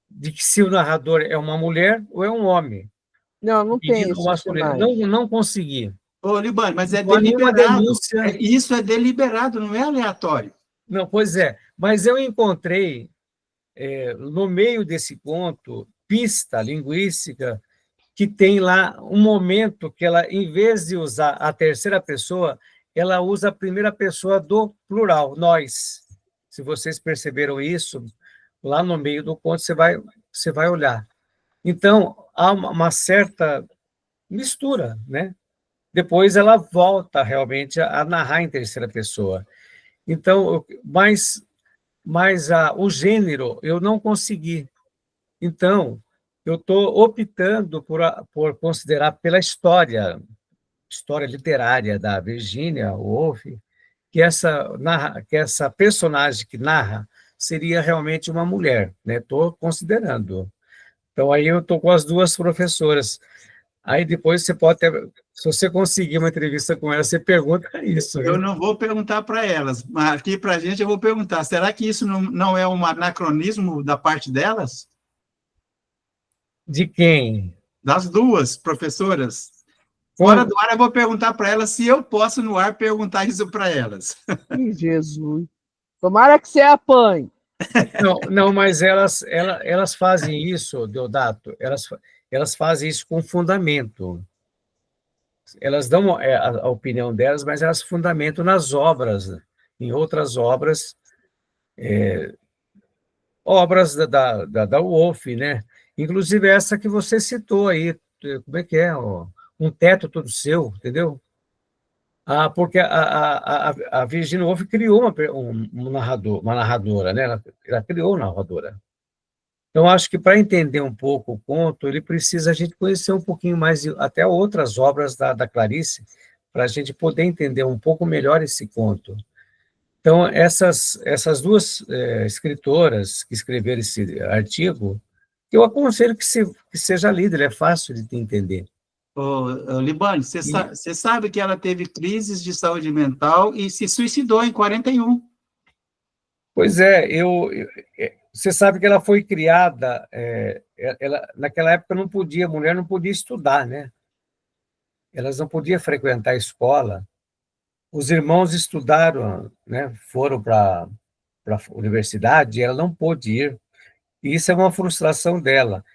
Speaker 1: de que se o narrador é uma mulher ou é um homem.
Speaker 2: Não tem isso.
Speaker 1: Não consegui.
Speaker 3: Libânio, mas é deliberado. Isso é deliberado, não é aleatório.
Speaker 1: Não, pois é. Mas eu encontrei, no meio desse conto, pista linguística que tem lá um momento que ela, em vez de usar a terceira pessoa, ela usa a primeira pessoa do plural, nós. Se vocês perceberam isso, lá no meio do conto você vai olhar. Então, há uma certa mistura, né? Depois ela volta realmente a narrar em terceira pessoa. Então, mas o gênero eu não consegui. Então, eu estou optando por considerar pela história literária da Virginia Woolf, que essa personagem que narra seria realmente uma mulher, né? Estou considerando. Então, aí eu estou com as duas professoras. Aí depois você pode se você conseguir uma entrevista com elas, você pergunta isso.
Speaker 3: Eu não vou perguntar para elas, mas aqui para a gente eu vou perguntar, será que isso não é um anacronismo da parte delas?
Speaker 1: De quem?
Speaker 3: Das duas professoras. Fora do ar, eu vou perguntar para elas se eu posso, no ar, perguntar isso para elas.
Speaker 2: Ih, Jesus! Tomara que você apanhe.
Speaker 1: Não, mas elas fazem isso, Deodato, elas fazem isso com fundamento. Elas dão a opinião delas, mas elas fundamentam nas obras, em outras obras, obras da Woolf, né? Inclusive essa que você citou aí, como é que é? Um teto todo seu, entendeu? Porque a Virginia Woolf criou uma narradora, né? Ela criou uma narradora. Então, acho que para entender um pouco o conto, ele precisa a gente conhecer um pouquinho mais, até outras obras da Clarice, para a gente poder entender um pouco melhor esse conto. Então, essas duas escritoras que escreveram esse artigo, eu aconselho que seja lido, ele é fácil de entender.
Speaker 3: Ô, Libane, você sabe que ela teve crises de saúde mental e se suicidou em 41.
Speaker 1: Pois é, você sabe que ela foi criada, naquela época a mulher não podia estudar, né? Elas não podiam frequentar a escola. Os irmãos estudaram, né? Foram para a universidade e ela não pôde ir. E isso é uma frustração dela.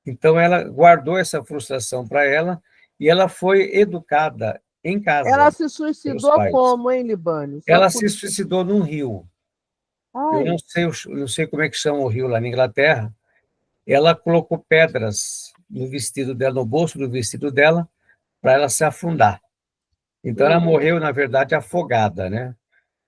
Speaker 1: Então, ela guardou essa frustração para ela e ela foi educada em
Speaker 2: Ela
Speaker 1: casa
Speaker 2: se
Speaker 1: pelos
Speaker 2: suicidou
Speaker 1: pais.
Speaker 2: como, hein, Libane?
Speaker 1: Ela se suicidou num rio. Eu
Speaker 2: Ai,
Speaker 1: não sei como é que chama o rio lá na Inglaterra. Ela colocou pedras no vestido dela, no bolso do vestido dela, para ela se afundar. Então, ela morreu, na verdade, afogada, né?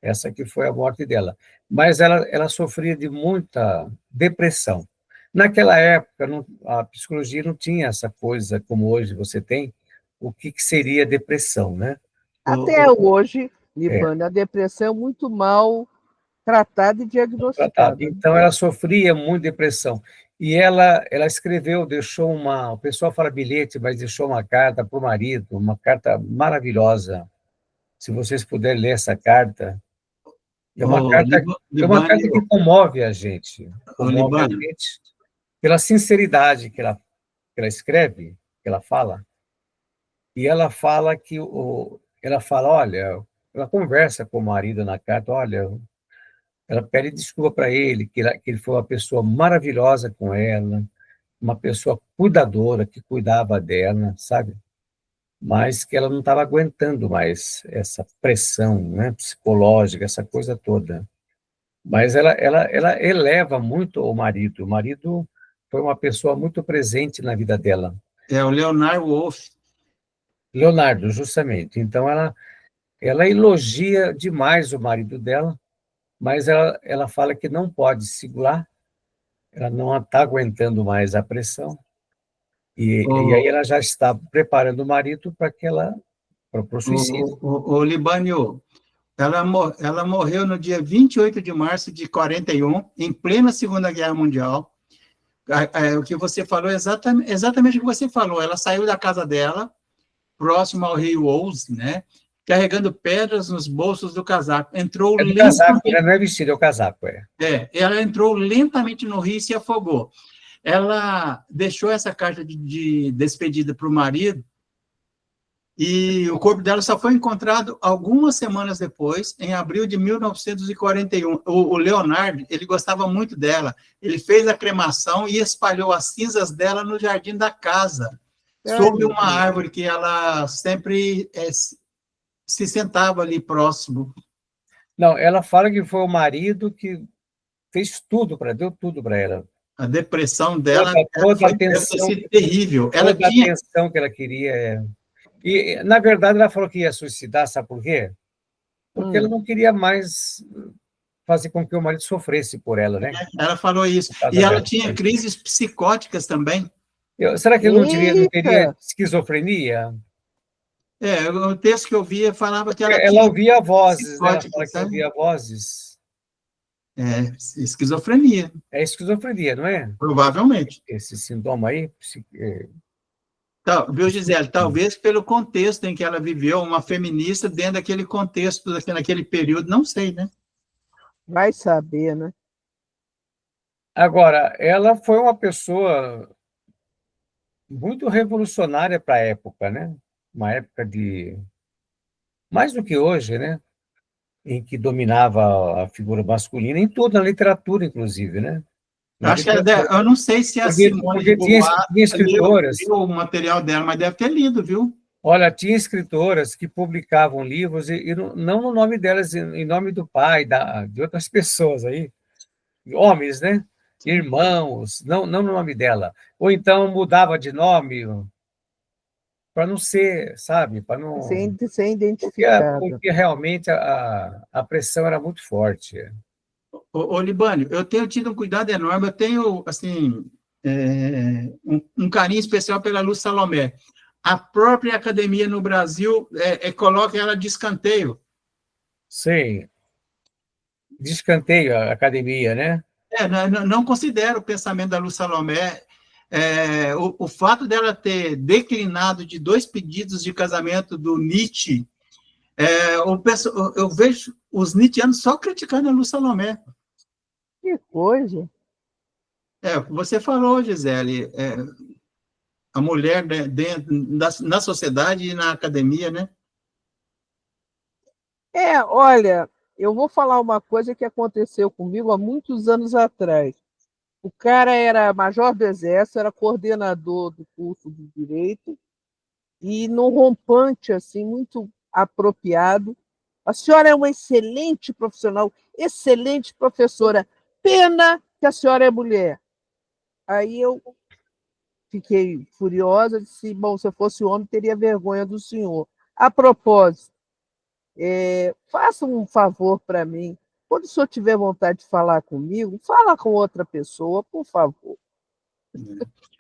Speaker 1: Essa que foi a morte dela. Mas ela sofria de muita depressão. Naquela época, a psicologia não tinha essa coisa como hoje você tem, o que seria depressão, né?
Speaker 2: até hoje,
Speaker 1: É,
Speaker 2: Libane, a depressão é muito mal tratada e
Speaker 1: tratado.
Speaker 2: diagnosticada.
Speaker 1: Então, ela sofria muito depressão. E ela escreveu, deixou o pessoal fala bilhete, mas deixou uma carta para o marido, uma carta maravilhosa. Se vocês puderem ler essa carta,
Speaker 3: Ô,
Speaker 1: é uma
Speaker 3: Libane,
Speaker 1: carta que comove a gente.
Speaker 3: ô,
Speaker 1: Comove a
Speaker 3: Libane,
Speaker 1: gente pela sinceridade que ela escreve, que ela fala. E ela fala ela fala, olha, ela conversa com o marido na carta, olha, ela pede desculpa para ele, que ele foi uma pessoa maravilhosa com ela, uma pessoa cuidadora, que cuidava dela, sabe? Mas que ela não estava aguentando mais essa pressão, né, psicológica, essa coisa toda. Mas ela eleva muito o marido. O marido foi uma pessoa muito presente na vida dela.
Speaker 3: é o Leonard Woolf.
Speaker 1: Leonardo, justamente. Então, ela elogia demais o marido dela, mas ela fala que não pode segurar, ela não está aguentando mais a pressão, e aí
Speaker 3: Ô,
Speaker 1: ela já está preparando o marido para o suicídio.
Speaker 3: ô, Libane, ela morreu no dia 28 de março de 41, em plena Segunda Guerra Mundial. O que você falou, exatamente o que você falou. Ela saiu da casa dela, próximo ao rio Ouse, né? Carregando pedras nos bolsos do casaco. Entrou
Speaker 1: É do casaco,
Speaker 3: lentamente.
Speaker 1: né? Não é vestido, é o casaco, é.
Speaker 3: Ela entrou lentamente no rio e se afogou. Ela deixou essa carta de despedida para o marido e o corpo dela só foi encontrado algumas semanas depois, em abril de 1941. O Leonardo, ele gostava muito dela. Ele fez a cremação e espalhou as cinzas dela no jardim da casa, sob uma árvore que ela sempre se sentava ali próximo.
Speaker 1: Não, ela fala que foi o marido que deu tudo para ela.
Speaker 3: A depressão dela
Speaker 1: Toda a
Speaker 3: deve ter
Speaker 1: atenção,
Speaker 3: sido terrível. Ela
Speaker 1: toda a
Speaker 3: tinha...
Speaker 1: atenção que ela queria. E, na verdade, ela falou que ia suicidar, sabe por quê? Porque ela não queria mais fazer com que o marido sofresse por ela, né?
Speaker 3: Ela falou isso. E ela tinha crises psicóticas também.
Speaker 1: Será que ele não teria esquizofrenia?
Speaker 3: O texto que eu via falava que ela
Speaker 1: Ela
Speaker 3: tinha
Speaker 1: ouvia vozes, né? Ela fala que
Speaker 3: sabe?
Speaker 1: ouvia vozes.
Speaker 3: Esquizofrenia.
Speaker 1: É esquizofrenia, não é?
Speaker 3: Provavelmente.
Speaker 1: Esse sintoma aí.
Speaker 3: Viu, Gisele? Talvez pelo contexto em que ela viveu, uma feminista dentro daquele contexto, naquele período, não sei, né?
Speaker 2: Vai saber, né?
Speaker 1: Agora, ela foi uma pessoa muito revolucionária para a época, né? Uma época de... Mais do que hoje, né? Em que dominava a figura masculina, em tudo, na literatura, inclusive, né? Na
Speaker 3: Acho que
Speaker 1: literatura.
Speaker 3: eu não sei se a Simone de
Speaker 1: Porque tinha
Speaker 3: Beauvoir
Speaker 1: escritoras...
Speaker 3: leu o material dela, mas deve ter lido, viu?
Speaker 1: Olha, tinha escritoras que publicavam livros, e não no nome delas, em nome do pai, de outras pessoas aí, homens, né? Irmãos, não no nome dela. Ou então mudava de nome, para não ser, sabe, para não...
Speaker 2: Ser identificada.
Speaker 1: Porque realmente a pressão era muito forte.
Speaker 3: Ô, Libânio, eu tenho tido um cuidado enorme, eu tenho, assim, um carinho especial pela Luz Salomé. A própria academia no Brasil coloca ela de escanteio.
Speaker 1: Sim, de escanteio a academia, né?
Speaker 3: Não considero o pensamento da Luz Salomé. O fato dela ter declinado de 2 pedidos de casamento do Nietzsche, eu vejo os nietzschianos só criticando a Luz Salomé.
Speaker 2: Que coisa.
Speaker 3: Você falou, Gisele, a mulher na sociedade e na academia, né?
Speaker 2: Olha, eu vou falar uma coisa que aconteceu comigo há muitos anos atrás. O cara era major do Exército, era coordenador do curso de Direito, e num rompante assim, muito apropriado. A senhora é uma excelente profissional, excelente professora. Pena que a senhora é mulher. Aí eu fiquei furiosa, disse, bom, se eu fosse homem, teria vergonha do senhor. A propósito, faça um favor para mim. Quando o senhor tiver vontade de falar comigo, fala com outra pessoa, por favor.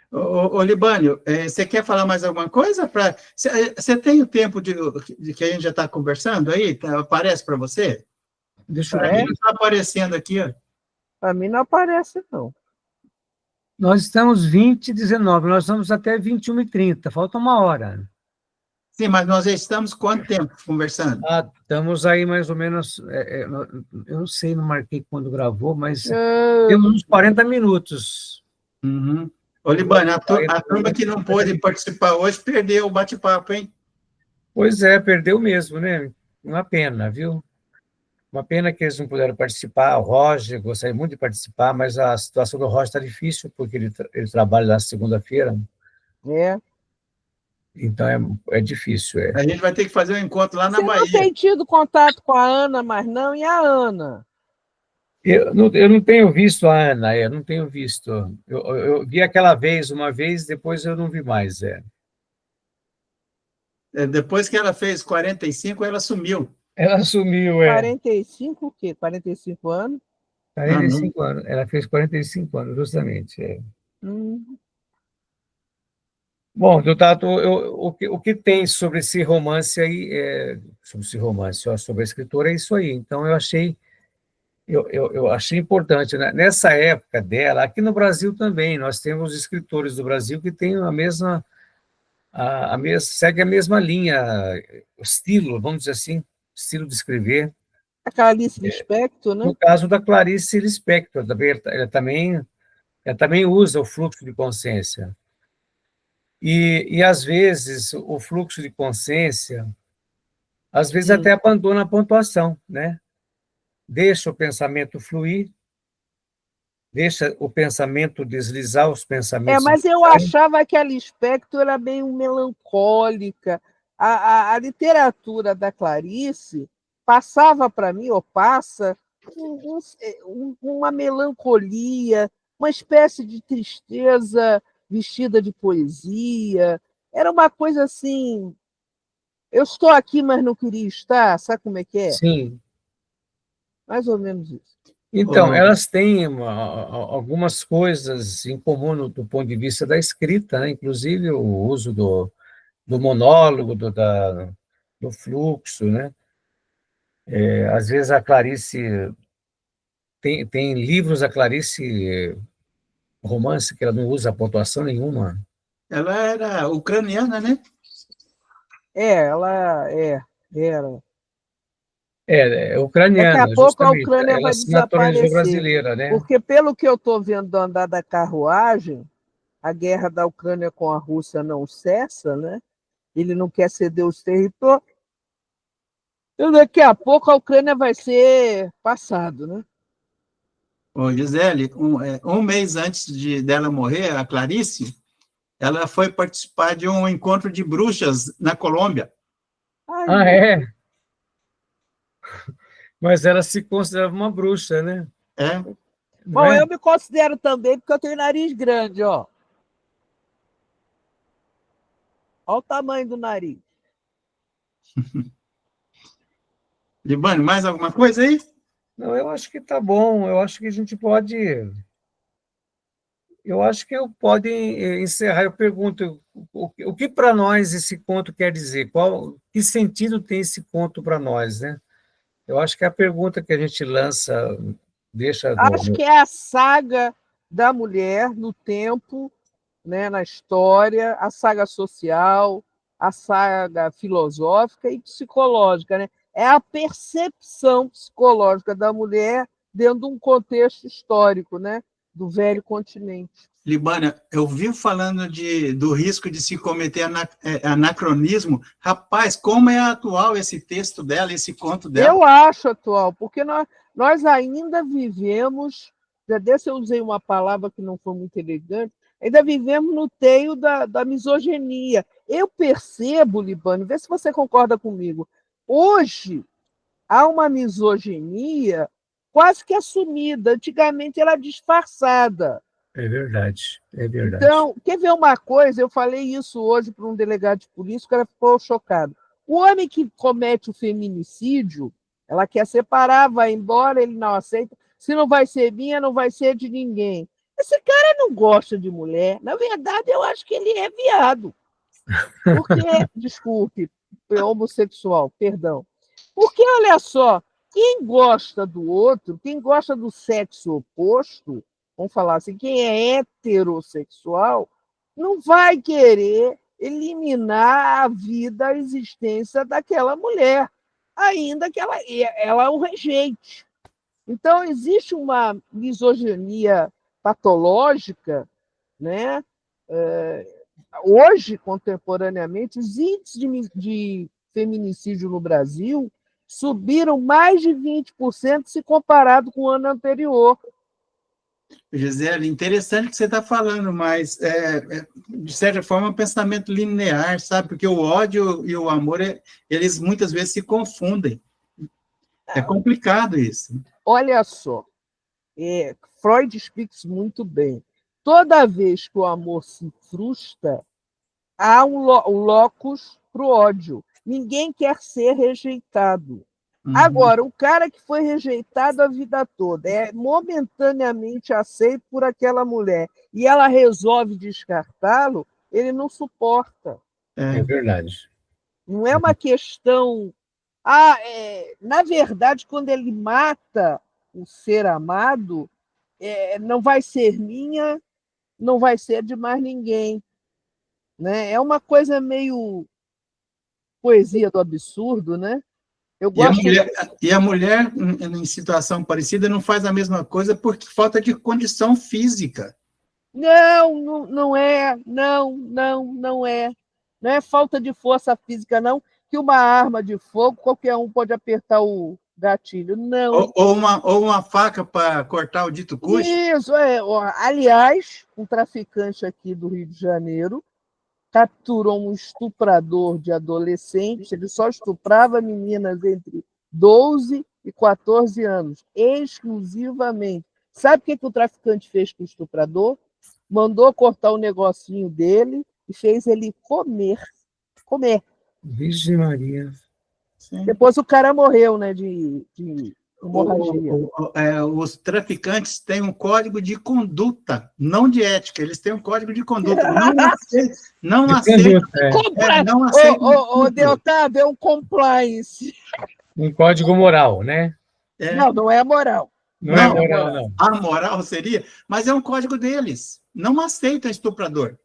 Speaker 3: Ô, Libânio, você quer falar mais alguma coisa? Você tem o tempo de que a gente já está conversando aí? Aparece para você?
Speaker 1: Deixa eu
Speaker 3: Para
Speaker 1: ver.
Speaker 3: mim não está aparecendo aqui.
Speaker 2: Para mim não aparece, não.
Speaker 1: Nós estamos 20h19, nós vamos até 21h30, falta 1 hora.
Speaker 3: Sim, mas nós já estamos quanto tempo conversando?
Speaker 1: Estamos aí mais ou menos, eu não sei, não marquei quando gravou, mas temos uns 40 minutos.
Speaker 3: Uhum. Ô, Libânio, a turma que não pôde participar hoje perdeu o bate-papo, hein?
Speaker 1: Pois é, perdeu mesmo, né? Uma pena, viu? Uma pena que eles não puderam participar. O Roger gostaria muito de participar, mas a situação do Roger está difícil, porque ele trabalha na segunda-feira. Então é difícil.
Speaker 3: A gente vai ter que fazer um encontro lá na
Speaker 2: Você
Speaker 3: Bahia.
Speaker 2: não tem tido contato com a Ana, mas não, e a Ana?
Speaker 1: Eu não tenho visto a Ana, eu não tenho visto. Eu vi aquela vez, uma vez, depois eu não vi mais.
Speaker 3: Depois que ela fez 45, ela sumiu.
Speaker 1: Ela sumiu,
Speaker 2: 45 o quê? 45 anos?
Speaker 1: 45 anos. Ela fez 45 anos, justamente. Bom, Tato, o que tem sobre esse romance aí, sobre esse romance, ó, sobre a escritora, é isso aí. Então, eu achei importante, né? Nessa época dela, aqui no Brasil também, nós temos escritores do Brasil que têm segue a mesma linha, estilo, vamos dizer assim, estilo de escrever.
Speaker 2: A Clarice Lispector, né?
Speaker 1: No caso da Clarice Lispector, ela também usa o fluxo de consciência. E, às vezes, o fluxo de consciência, às vezes até abandona a pontuação, né? Deixa o pensamento fluir, deixa o pensamento deslizar, os pensamentos...
Speaker 2: Mas eu achava que a Lispector era meio melancólica. A literatura da Clarice passava para mim, ou passa, uma melancolia, uma espécie de tristeza vestida de poesia. Era uma coisa assim, eu estou aqui, mas não queria estar, sabe como é que é?
Speaker 1: Sim.
Speaker 2: Mais ou menos isso.
Speaker 1: Então, elas têm algumas coisas em comum do ponto de vista da escrita, né? Inclusive o uso do monólogo, do fluxo, né? Às vezes a Clarice... Tem livros da Clarice, romance, que ela não usa pontuação nenhuma.
Speaker 3: Ela era ucraniana, né?
Speaker 2: Ela era.
Speaker 1: É ucraniana,
Speaker 2: daqui a pouco
Speaker 1: justamente.
Speaker 2: a Ucrânia
Speaker 1: Ela
Speaker 2: vai
Speaker 1: se naturalizou
Speaker 2: desaparecer.
Speaker 1: brasileira, né?
Speaker 2: Porque, pelo que eu estou vendo do andar da carruagem, a guerra da Ucrânia com a Rússia não cessa, né? Ele não quer ceder os territórios. Então, daqui a pouco a Ucrânia vai ser passado, né?
Speaker 3: Ô, Gisele, um mês antes dela morrer, a Clarice, ela foi participar de um encontro de bruxas na Colômbia.
Speaker 1: É? Mas ela se considerava uma bruxa, né?
Speaker 2: Bom, eu me considero também, porque eu tenho nariz grande, ó. Olha o tamanho do nariz.
Speaker 3: Libânio, mais alguma coisa aí?
Speaker 1: Não, eu acho que está bom. Eu acho que a gente pode. Eu acho que eu pode encerrar. Eu pergunto, o que para nós esse conto quer dizer? Que sentido tem esse conto para nós, né? Eu acho que é a pergunta que a gente lança, deixa
Speaker 2: Acho que é a saga da mulher no tempo, né, na história, a saga social, a saga filosófica e psicológica, né? É a percepção psicológica da mulher dentro de um contexto histórico, né, do velho continente.
Speaker 3: Libânia, eu vi falando do risco de se cometer anacronismo. Rapaz, como é atual esse texto dela, esse conto dela?
Speaker 2: Eu acho atual, porque nós ainda vivemos, já desse eu usei uma palavra que não foi muito elegante, ainda vivemos no teio da misoginia. Eu percebo, Libânio, vê se você concorda comigo, hoje há uma misoginia quase que assumida, antigamente era disfarçada.
Speaker 1: É verdade, é verdade.
Speaker 2: Então, quer ver uma coisa? Eu falei isso hoje para um delegado de polícia, o cara ficou chocado. O homem que comete o feminicídio, ela quer separar, vai embora, ele não aceita. Se não vai ser minha, não vai ser de ninguém. Esse cara não gosta de mulher. Na verdade, eu acho que ele é viado. Porque, desculpe, é homossexual, perdão. Porque, olha só, quem gosta do outro, quem gosta do sexo oposto, vamos falar assim, quem é heterossexual, não vai querer eliminar a vida, a existência daquela mulher, ainda que ela o rejeite. Então, existe uma misoginia patológica, né? Hoje, contemporaneamente, os índices de feminicídio no Brasil subiram mais de 20% se comparado com o ano anterior.
Speaker 3: Gisele, interessante que você está falando, mas, de certa forma, é um pensamento linear, sabe? Porque o ódio e o amor, eles muitas vezes se confundem. É complicado isso.
Speaker 2: Olha só, Freud explica isso muito bem. Toda vez que o amor se frustra, há um locus para o ódio. Ninguém quer ser rejeitado.
Speaker 3: Uhum.
Speaker 2: Agora, o cara que foi rejeitado a vida toda é momentaneamente aceito por aquela mulher e ela resolve descartá-lo, ele não suporta.
Speaker 1: É verdade.
Speaker 2: Não é uma questão. Na verdade, quando ele mata o ser amado, não vai ser minha, não vai ser de mais ninguém. Né? É uma coisa meio poesia do absurdo, né? Eu gosto.
Speaker 3: E a mulher, em situação parecida, não faz a mesma coisa por falta de condição física.
Speaker 2: Não, não é, não é. Não é falta de força física, não, que uma arma de fogo, qualquer um pode apertar o gatilho. Não.
Speaker 3: Ou uma faca para cortar o dito cujo.
Speaker 2: Isso, aliás, um traficante aqui do Rio de Janeiro capturou um estuprador de adolescentes, ele só estuprava meninas entre 12 e 14 anos, exclusivamente. Sabe o que o traficante fez com o estuprador? Mandou cortar o negocinho dele e fez ele comer.
Speaker 1: Virgem Maria.
Speaker 3: Sim.
Speaker 2: Depois o cara morreu, né, de hemorragia.
Speaker 3: Os traficantes têm um código de conduta, não de ética. Eles têm um código de conduta. Não aceitam.
Speaker 2: Deltado, é um compliance.
Speaker 1: Um código moral, né?
Speaker 2: Não é moral.
Speaker 1: Não é moral, não.
Speaker 3: A moral seria, mas é um código deles. Não aceita estuprador.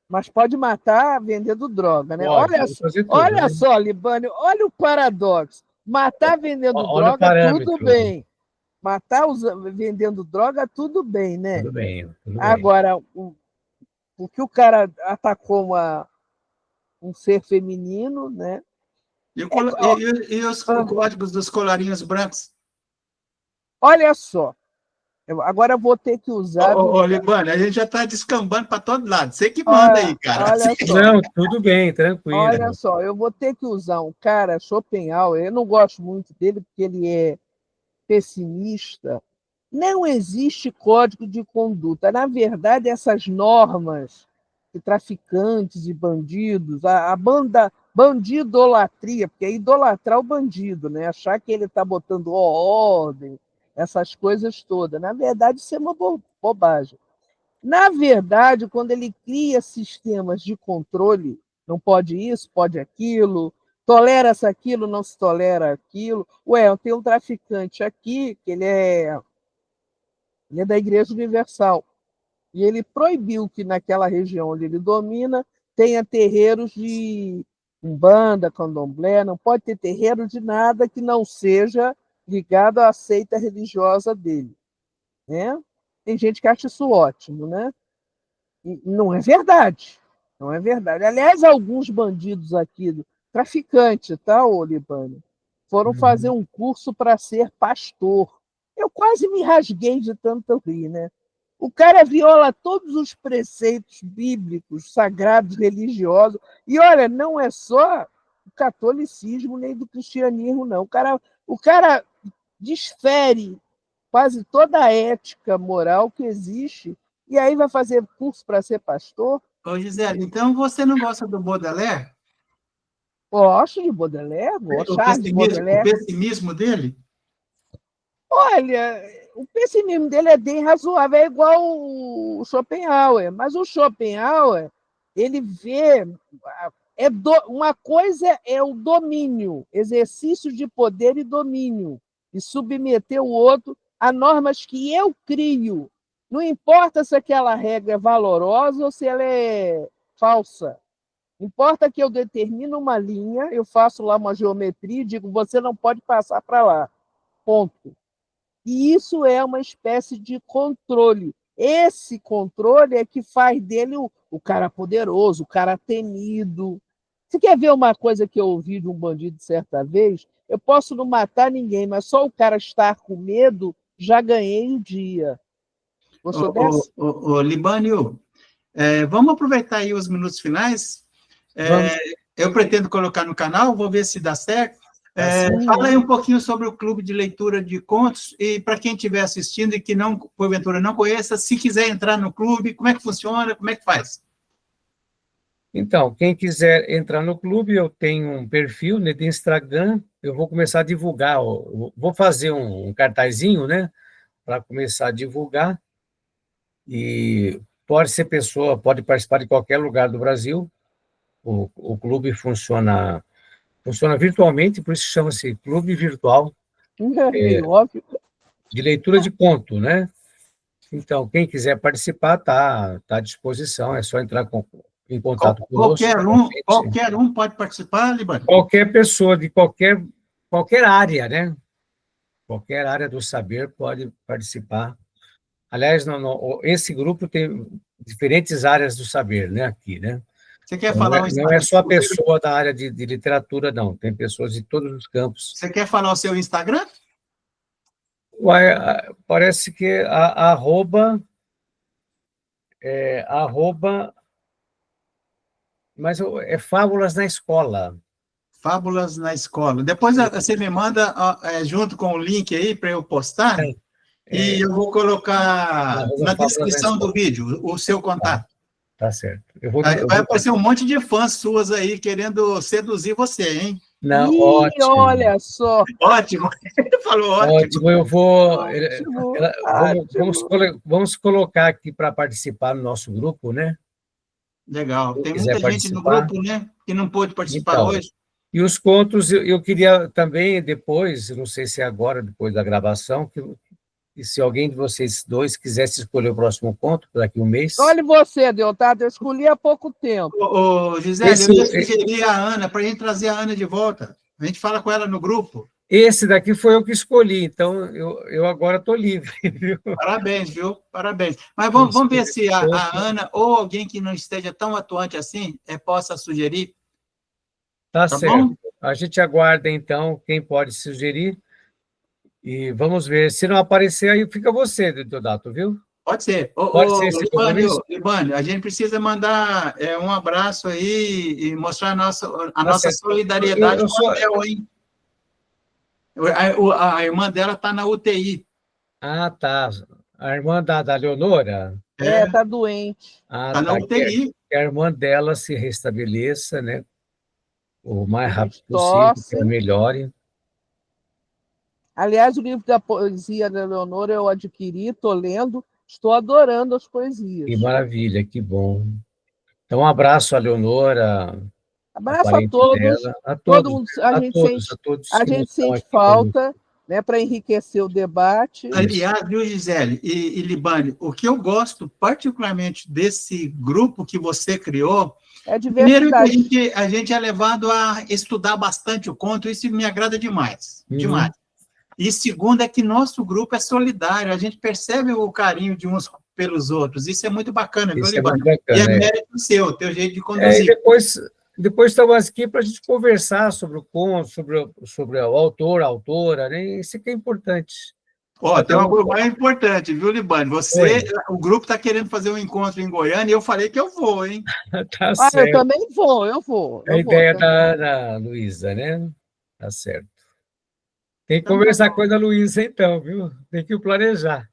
Speaker 2: Mas pode matar vendendo droga, né?
Speaker 1: Pode,
Speaker 2: olha só, Libânio, olha o paradoxo. Matar vendendo droga, tudo bem. Matar vendendo droga, tudo bem, né?
Speaker 1: Tudo bem.
Speaker 2: Agora, porque o cara atacou um ser feminino, né?
Speaker 3: E os códigos dos colarinhos brancos?
Speaker 2: Olha só. Agora eu vou ter que usar.
Speaker 3: Libânio, a gente já está descambando para todo lado. Você que manda aí, cara.
Speaker 2: Olha só.
Speaker 1: Não, tudo bem, tranquilo.
Speaker 2: Olha só, eu vou ter que usar um cara, Schopenhauer, eu não gosto muito dele porque ele é pessimista. Não existe código de conduta. Na verdade, essas normas e traficantes e bandidos, a banda bandidolatria, porque é idolatrar o bandido, né? Achar que ele está botando ordem, essas coisas todas. Na verdade, isso é uma bobagem. Na verdade, quando ele cria sistemas de controle, não pode isso, pode aquilo, tolera-se aquilo, não se tolera aquilo. Ué, eu tenho um traficante aqui, que ele é da Igreja Universal, e ele proibiu que naquela região onde ele domina tenha terreiros de umbanda, candomblé, não pode ter terreiro de nada que não seja ligado à seita religiosa dele, né? Tem gente que acha isso ótimo, né? E não é verdade, não é verdade. Aliás, alguns bandidos aqui, traficantes, tá, ô Libânio, foram fazer um curso para ser pastor. Eu quase me rasguei de tanto rir, né? O cara viola todos os preceitos bíblicos, sagrados, religiosos. E olha, não é só o catolicismo nem do cristianismo, não. O cara desfere quase toda a ética moral que existe e aí vai fazer curso para ser pastor.
Speaker 3: Ô, Gisele, então você não gosta do Baudelaire?
Speaker 2: Gosto de Baudelaire, gosto. Charles
Speaker 3: O
Speaker 2: Baudelaire.
Speaker 3: pessimismo dele?
Speaker 2: Olha, o pessimismo dele é bem razoável, é igual o Schopenhauer, mas o Schopenhauer, ele vê. Uma coisa é o domínio, exercício de poder e domínio, e submeter o outro a normas que eu crio. Não importa se aquela regra é valorosa ou se ela é falsa. Importa que eu determino uma linha, eu faço lá uma geometria e digo, você não pode passar para lá. Ponto. E isso é uma espécie de controle. Esse controle é que faz dele o cara poderoso, o cara temido. Você quer ver uma coisa que eu ouvi de um bandido certa vez? Eu posso não matar ninguém, mas só o cara estar com medo, já ganhei o dia. Gostou dessa?
Speaker 3: Libânio, vamos aproveitar aí os minutos finais. Eu pretendo colocar no canal, vou ver se dá certo. Fala aí um pouquinho sobre o Clube de Leitura de Contos, e para quem estiver assistindo e que não, porventura, não conheça, se quiser entrar no clube, como é que funciona, como é que faz?
Speaker 1: Então, quem quiser entrar no clube, eu tenho um perfil, né, de Instagram, eu vou começar a divulgar, vou fazer um cartazinho, né, para começar a divulgar, e pode ser pessoa, pode participar de qualquer lugar do Brasil, o clube funciona virtualmente, por isso chama-se Clube Virtual
Speaker 2: Meio óbvio.
Speaker 1: de Leitura de Conto, né? Então, quem quiser participar, está à disposição, é só entrar em contato conosco.
Speaker 3: Qualquer um pode participar, Libânio?
Speaker 1: Qualquer pessoa de qualquer área, né? Qualquer área do saber pode participar. Aliás, esse grupo tem diferentes áreas do saber, né? Aqui, né?
Speaker 3: Você quer falar
Speaker 1: não é só pessoa da área de literatura, não. Tem pessoas de todos os campos.
Speaker 3: Você quer falar o seu Instagram?
Speaker 1: Parece que arroba, mas é Fábulas na Escola.
Speaker 3: Fábulas na Escola. Depois você me manda junto com o link aí para eu postar, e eu vou colocar na descrição do vídeo o seu contato.
Speaker 1: Tá certo.
Speaker 3: Vai aparecer um monte de fãs suas aí querendo seduzir você, hein?
Speaker 1: Não, ótimo.
Speaker 2: Olha só.
Speaker 3: Ótimo. Falou ótimo.
Speaker 1: Ótimo, eu vou... Vamos colocar aqui para participar no nosso grupo, né?
Speaker 3: Legal. Tem muita gente no grupo, né? Que não pôde participar hoje.
Speaker 1: E os contos, eu queria também depois, não sei se é agora, depois da gravação, e se alguém de vocês dois quisesse escolher o próximo conto, daqui a um mês...
Speaker 2: Olha você, Deodato, eu escolhi há pouco tempo.
Speaker 3: Gisele, eu ia sugerir a Ana, para a gente trazer a Ana de volta. A gente fala com ela no grupo.
Speaker 1: Esse daqui foi eu que escolhi, então eu agora estou livre. Viu?
Speaker 3: Parabéns, viu? Parabéns. Mas vamos ver se a Ana ou alguém que não esteja tão atuante assim possa sugerir.
Speaker 1: Tá certo. Bom? A gente aguarda, então, quem pode sugerir. E vamos ver. Se não aparecer, aí fica você, Deodato, viu?
Speaker 3: Pode ser.
Speaker 1: Pode ser,
Speaker 3: Libânio, a gente precisa mandar um abraço aí e mostrar a nossa solidariedade com a Bel, hein? A irmã dela está na UTI.
Speaker 1: Ah, tá. A irmã da Leonora?
Speaker 2: Está doente.
Speaker 3: Está na UTI.
Speaker 1: que a irmã dela se restabeleça, né, o mais
Speaker 2: A
Speaker 1: rápido
Speaker 2: gente
Speaker 1: possível, que
Speaker 2: torce.
Speaker 1: ela melhore.
Speaker 2: Aliás, o livro da poesia da Leonora eu adquiri, estou lendo, estou adorando as
Speaker 1: Que
Speaker 2: poesias.
Speaker 1: maravilha, que bom. Então, um abraço à Leonora, a
Speaker 2: Abraço a
Speaker 1: parente
Speaker 2: todos,
Speaker 1: dela, a
Speaker 2: todo
Speaker 1: todos,
Speaker 2: mundo,
Speaker 1: a
Speaker 2: a
Speaker 1: todos que não
Speaker 2: gente
Speaker 1: estão
Speaker 2: sente
Speaker 1: aqui conosco.
Speaker 2: falta, né, para enriquecer o debate.
Speaker 1: Isso.
Speaker 3: Aliás, viu, Gisele e Libane, o que eu gosto particularmente desse grupo que você criou,
Speaker 2: É a
Speaker 3: primeiro que
Speaker 2: diversidade.
Speaker 3: a gente é levado a estudar bastante o conto, isso me agrada demais, demais.
Speaker 1: Uhum.
Speaker 3: E segundo é que nosso grupo é solidário, a gente percebe o carinho de uns pelos outros, isso é muito bacana, viu,
Speaker 1: Isso é
Speaker 3: Libane?
Speaker 1: muito
Speaker 3: E é
Speaker 1: bacana.
Speaker 3: mérito seu, teu jeito de
Speaker 1: E
Speaker 3: conduzir.
Speaker 1: depois estamos aqui para a gente conversar sobre o conto, sobre o autor, a autora, né? Isso que é importante.
Speaker 3: Ó, tem uma
Speaker 1: Então,
Speaker 3: coisa mais importante, viu, Libane?
Speaker 1: oi,
Speaker 3: O grupo está querendo fazer um encontro em Goiânia e eu falei que eu vou, hein?
Speaker 1: tá
Speaker 2: Ah, eu
Speaker 1: certo.
Speaker 2: também vou, eu vou,
Speaker 1: É a
Speaker 2: eu vou
Speaker 1: ideia
Speaker 2: também.
Speaker 1: da Ana Luísa, né? Tá certo. Tem que
Speaker 3: Então tá
Speaker 1: conversar com a
Speaker 3: bom.
Speaker 1: Ana Luísa, então, viu? Tem que planejar.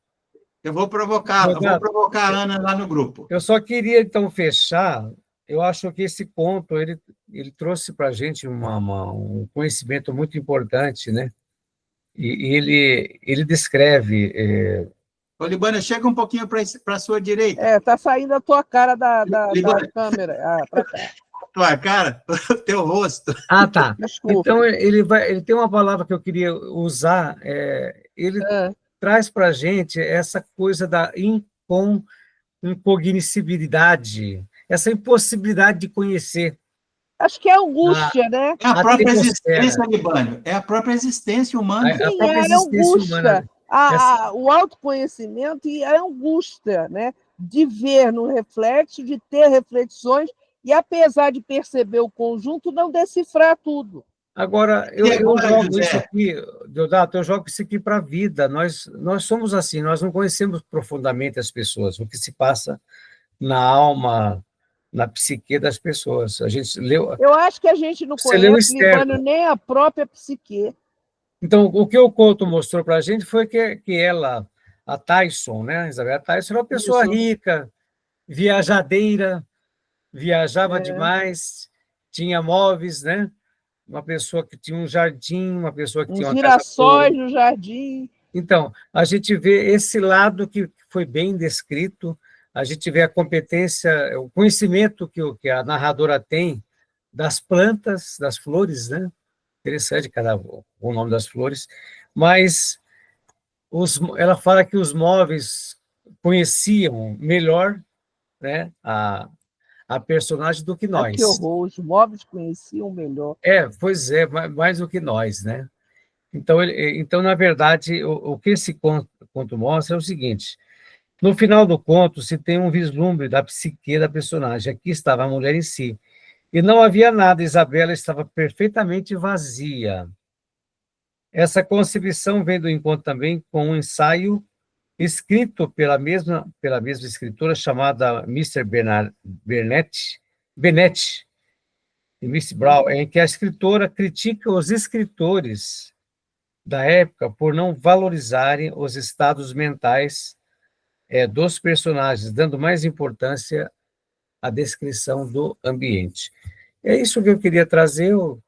Speaker 3: Eu vou
Speaker 1: Leonardo,
Speaker 3: provocar a Ana lá no grupo.
Speaker 1: eu só queria, então, fechar. Eu acho que esse conto ele trouxe para a gente um conhecimento muito importante, né? E ele descreve.
Speaker 3: Ô, Libana, chega um pouquinho para a sua direita.
Speaker 2: Tá saindo a tua cara da
Speaker 3: Libana,
Speaker 2: câmera. Ah, para cá.
Speaker 3: tua cara, teu rosto.
Speaker 1: Ah, tá. Então,
Speaker 2: Desculpe.
Speaker 1: ele tem uma palavra que eu queria usar. Ele
Speaker 2: Ah,
Speaker 1: traz para a gente essa coisa da incognoscibilidade, essa impossibilidade de conhecer
Speaker 2: acho que é
Speaker 1: a,
Speaker 2: angústia, né?
Speaker 3: É a
Speaker 1: a
Speaker 3: própria
Speaker 1: atmosfera,
Speaker 3: existência, Libânio. É a própria existência humana.
Speaker 1: a
Speaker 2: Sim,
Speaker 1: própria
Speaker 2: é a
Speaker 1: existência humana.
Speaker 2: angústia.
Speaker 1: Essa,
Speaker 2: O autoconhecimento e a angústia, né? De ver no reflexo, de ter reflexões, e apesar de perceber o conjunto, não decifrar tudo.
Speaker 1: agora,
Speaker 3: E
Speaker 1: eu
Speaker 3: agora,
Speaker 1: jogo isso
Speaker 3: José?
Speaker 1: aqui, Deodato, eu jogo isso aqui para a vida. Nós somos assim, nós não conhecemos profundamente as pessoas, o que se passa na alma, na psique das pessoas. A gente leu,
Speaker 2: Eu acho que a gente não
Speaker 1: você leu o
Speaker 2: conhece, Libânio,
Speaker 1: externo.
Speaker 2: nem a própria psique.
Speaker 1: Então, o que o Couto mostrou para a gente foi que ela, a Tyson, né, Isabel Tyson, era uma pessoa
Speaker 3: Isso.
Speaker 1: rica, viajadeira, viajava
Speaker 2: É,
Speaker 1: demais, tinha móveis, né? Uma pessoa que tinha um jardim, uma pessoa que tinha
Speaker 2: uns
Speaker 1: uma casa boa.
Speaker 2: girassóis no jardim.
Speaker 1: Então, a gente vê esse lado que foi bem descrito, a gente vê a competência, o conhecimento que a narradora tem das plantas, das flores, né? Interessante o nome das flores, mas ela fala que os móveis conheciam melhor, né, a personagem do que
Speaker 2: Ah, que
Speaker 1: nós.
Speaker 2: horror, os móveis conheciam melhor.
Speaker 1: Pois é, mais do que nós, né? Então, na verdade, o que esse conto mostra é o seguinte: no final do conto se tem um vislumbre da psique da personagem. Aqui estava a mulher em si. E não havia nada, Isabela estava perfeitamente vazia. Essa concepção vem do encontro também com um ensaio escrito pela mesma escritora chamada Mr. Bennett e Miss Brown, em que a escritora critica os escritores da época por não valorizarem os estados mentais dos personagens, dando mais importância à descrição do ambiente. É isso que eu queria trazer. Eu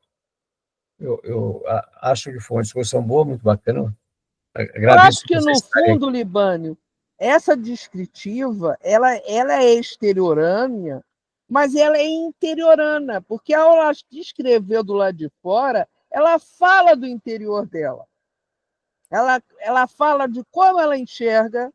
Speaker 1: acho que foi uma discussão boa, muito bacana.
Speaker 2: Eu
Speaker 1: Agradeço
Speaker 2: acho que,
Speaker 1: vocês
Speaker 2: no
Speaker 1: estarem
Speaker 2: fundo, Libânio, essa descritiva, ela é exteriorânea, mas ela é interiorana, porque ao ela descrever do lado de fora, ela fala do interior dela. Ela fala de como ela enxerga,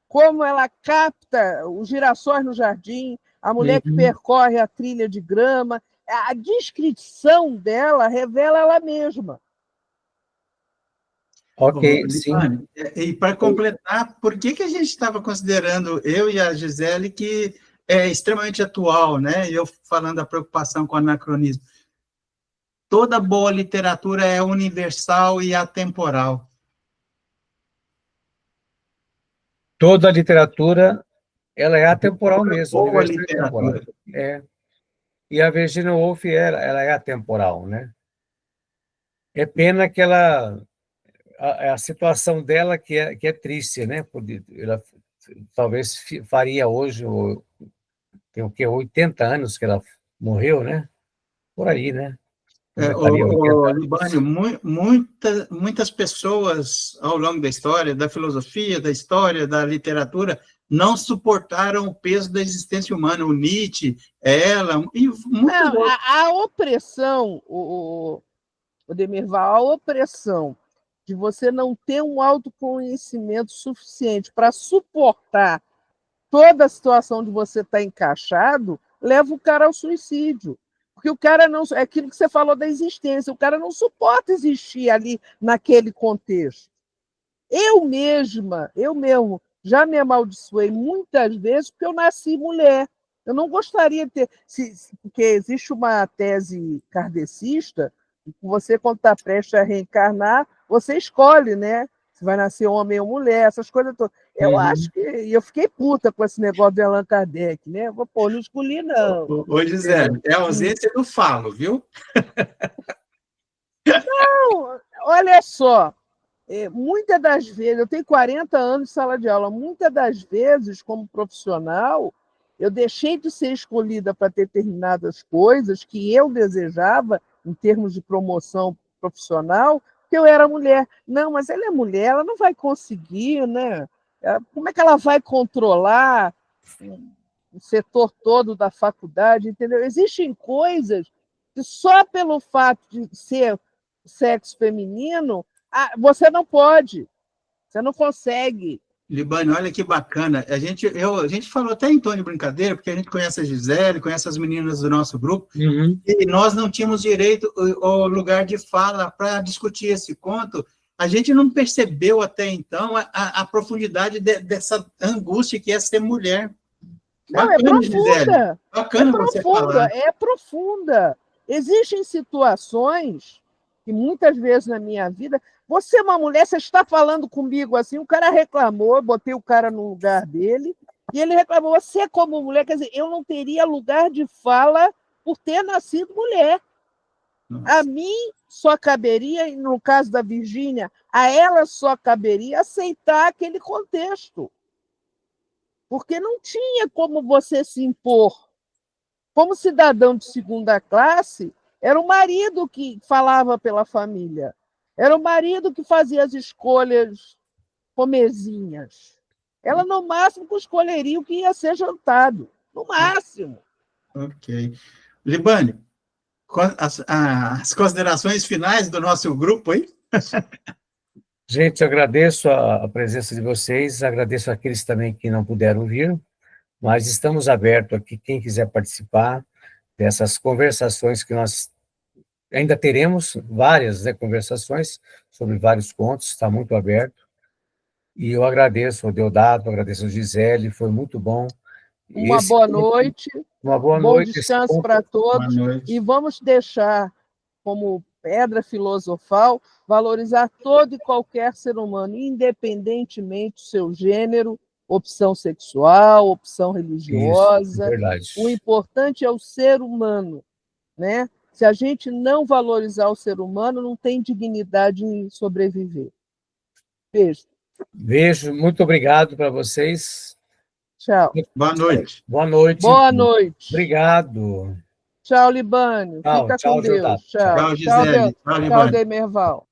Speaker 2: como ela capta os girassóis no jardim, a mulher que
Speaker 1: aqui.
Speaker 2: percorre a trilha de grama. A descrição dela revela ela mesma.
Speaker 1: Ok, sim.
Speaker 3: Libane, e para completar, por que a gente estava considerando, eu e a Gisele, que é extremamente atual, né? Eu falando da preocupação com o anacronismo. Toda boa literatura é universal e atemporal.
Speaker 1: Toda a literatura ela é atemporal mesmo,
Speaker 3: Boa
Speaker 1: universal e atemporal.
Speaker 3: literatura.
Speaker 1: É. E a Virginia Woolf ela é atemporal, né? É pena que a situação dela que é triste, né? Ela talvez faria hoje, ou tem o quê? 80 anos que ela morreu, né? Por aí, né?
Speaker 3: Libânio, muitas pessoas ao longo da história, da filosofia, da história, da literatura, não suportaram o peso da existência humana. O Nietzsche, ela, e muitos outros.
Speaker 2: A opressão, o Demirval, a opressão de você não ter um autoconhecimento suficiente para suportar toda a situação de você estar encaixado, leva o cara ao suicídio. Porque o cara não. É aquilo que você falou da existência, o cara não suporta existir ali naquele contexto. Eu mesmo, já me amaldiçoei muitas vezes porque eu nasci mulher. Eu não gostaria de ter. Porque existe uma tese kardecista, que você, quando está prestes a reencarnar, você escolhe, né? Se vai nascer homem ou mulher, essas coisas todas. Eu acho que. E eu fiquei puta com esse negócio de Allan Kardec, né? Pô, não escolhi, não.
Speaker 3: Ô, Gisele, é a ausência do falo, viu?
Speaker 2: Não, olha só. Muitas das vezes, eu tenho 40 anos de sala de aula, muitas das vezes, como profissional, eu deixei de ser escolhida para determinadas coisas que eu desejava, em termos de promoção profissional, porque eu era mulher. Não, mas ela é mulher, ela não vai conseguir, né? Como é que ela vai controlar o setor todo da faculdade, entendeu? Existem coisas que só pelo fato de ser sexo feminino, você não pode, você não consegue.
Speaker 3: Libânio, olha que bacana. A gente falou até em tom de brincadeira, porque a gente conhece a Gisele, conhece as meninas do nosso grupo, e nós não tínhamos direito ao lugar de fala para discutir esse conto. A gente não percebeu até então a profundidade dessa angústia que é ser mulher.
Speaker 2: Não,
Speaker 3: bacana,
Speaker 2: é profunda.
Speaker 3: Gisele. Bacana você falar.
Speaker 2: É profunda. Existem situações que muitas vezes na minha vida, você é uma mulher, você está falando comigo assim, o cara reclamou, eu botei o cara no lugar dele, e ele reclamou, você como mulher, quer dizer, eu não teria lugar de fala por ter nascido mulher. Nossa. A mim só caberia, no caso da Virgínia, a ela só caberia aceitar aquele contexto. Porque não tinha como você se impor. Como cidadão de segunda classe, era o marido que falava pela família. Era o marido que fazia as escolhas comezinhas. Ela, no máximo, escolheria o que ia ser jantado. No máximo.
Speaker 3: Ok. Libânio, as considerações finais do nosso grupo aí?
Speaker 1: Gente, eu agradeço a presença de vocês, agradeço àqueles também que não puderam vir, mas estamos abertos aqui, quem quiser participar dessas conversações que nós ainda teremos, várias, né, conversações sobre vários contos, está muito aberto. E eu agradeço ao Deodato, agradeço ao Gisele, foi muito bom.
Speaker 2: Uma boa noite.
Speaker 1: Uma boa
Speaker 2: bom
Speaker 1: noite.
Speaker 2: Descanso para todos. E vamos deixar, como pedra filosofal, valorizar todo e qualquer ser humano, independentemente do seu gênero, opção sexual, opção religiosa.
Speaker 1: Isso, verdade.
Speaker 2: O importante é o ser humano, né? Se a gente não valorizar o ser humano, não tem dignidade em sobreviver. Beijo.
Speaker 1: Beijo, muito obrigado para vocês.
Speaker 2: Tchau.
Speaker 3: Boa noite.
Speaker 1: Boa noite.
Speaker 2: Boa noite.
Speaker 1: Obrigado.
Speaker 2: Tchau, Libânio. Fica com Deus.
Speaker 3: Tchau, Gisele.
Speaker 2: Tchau, Demerval.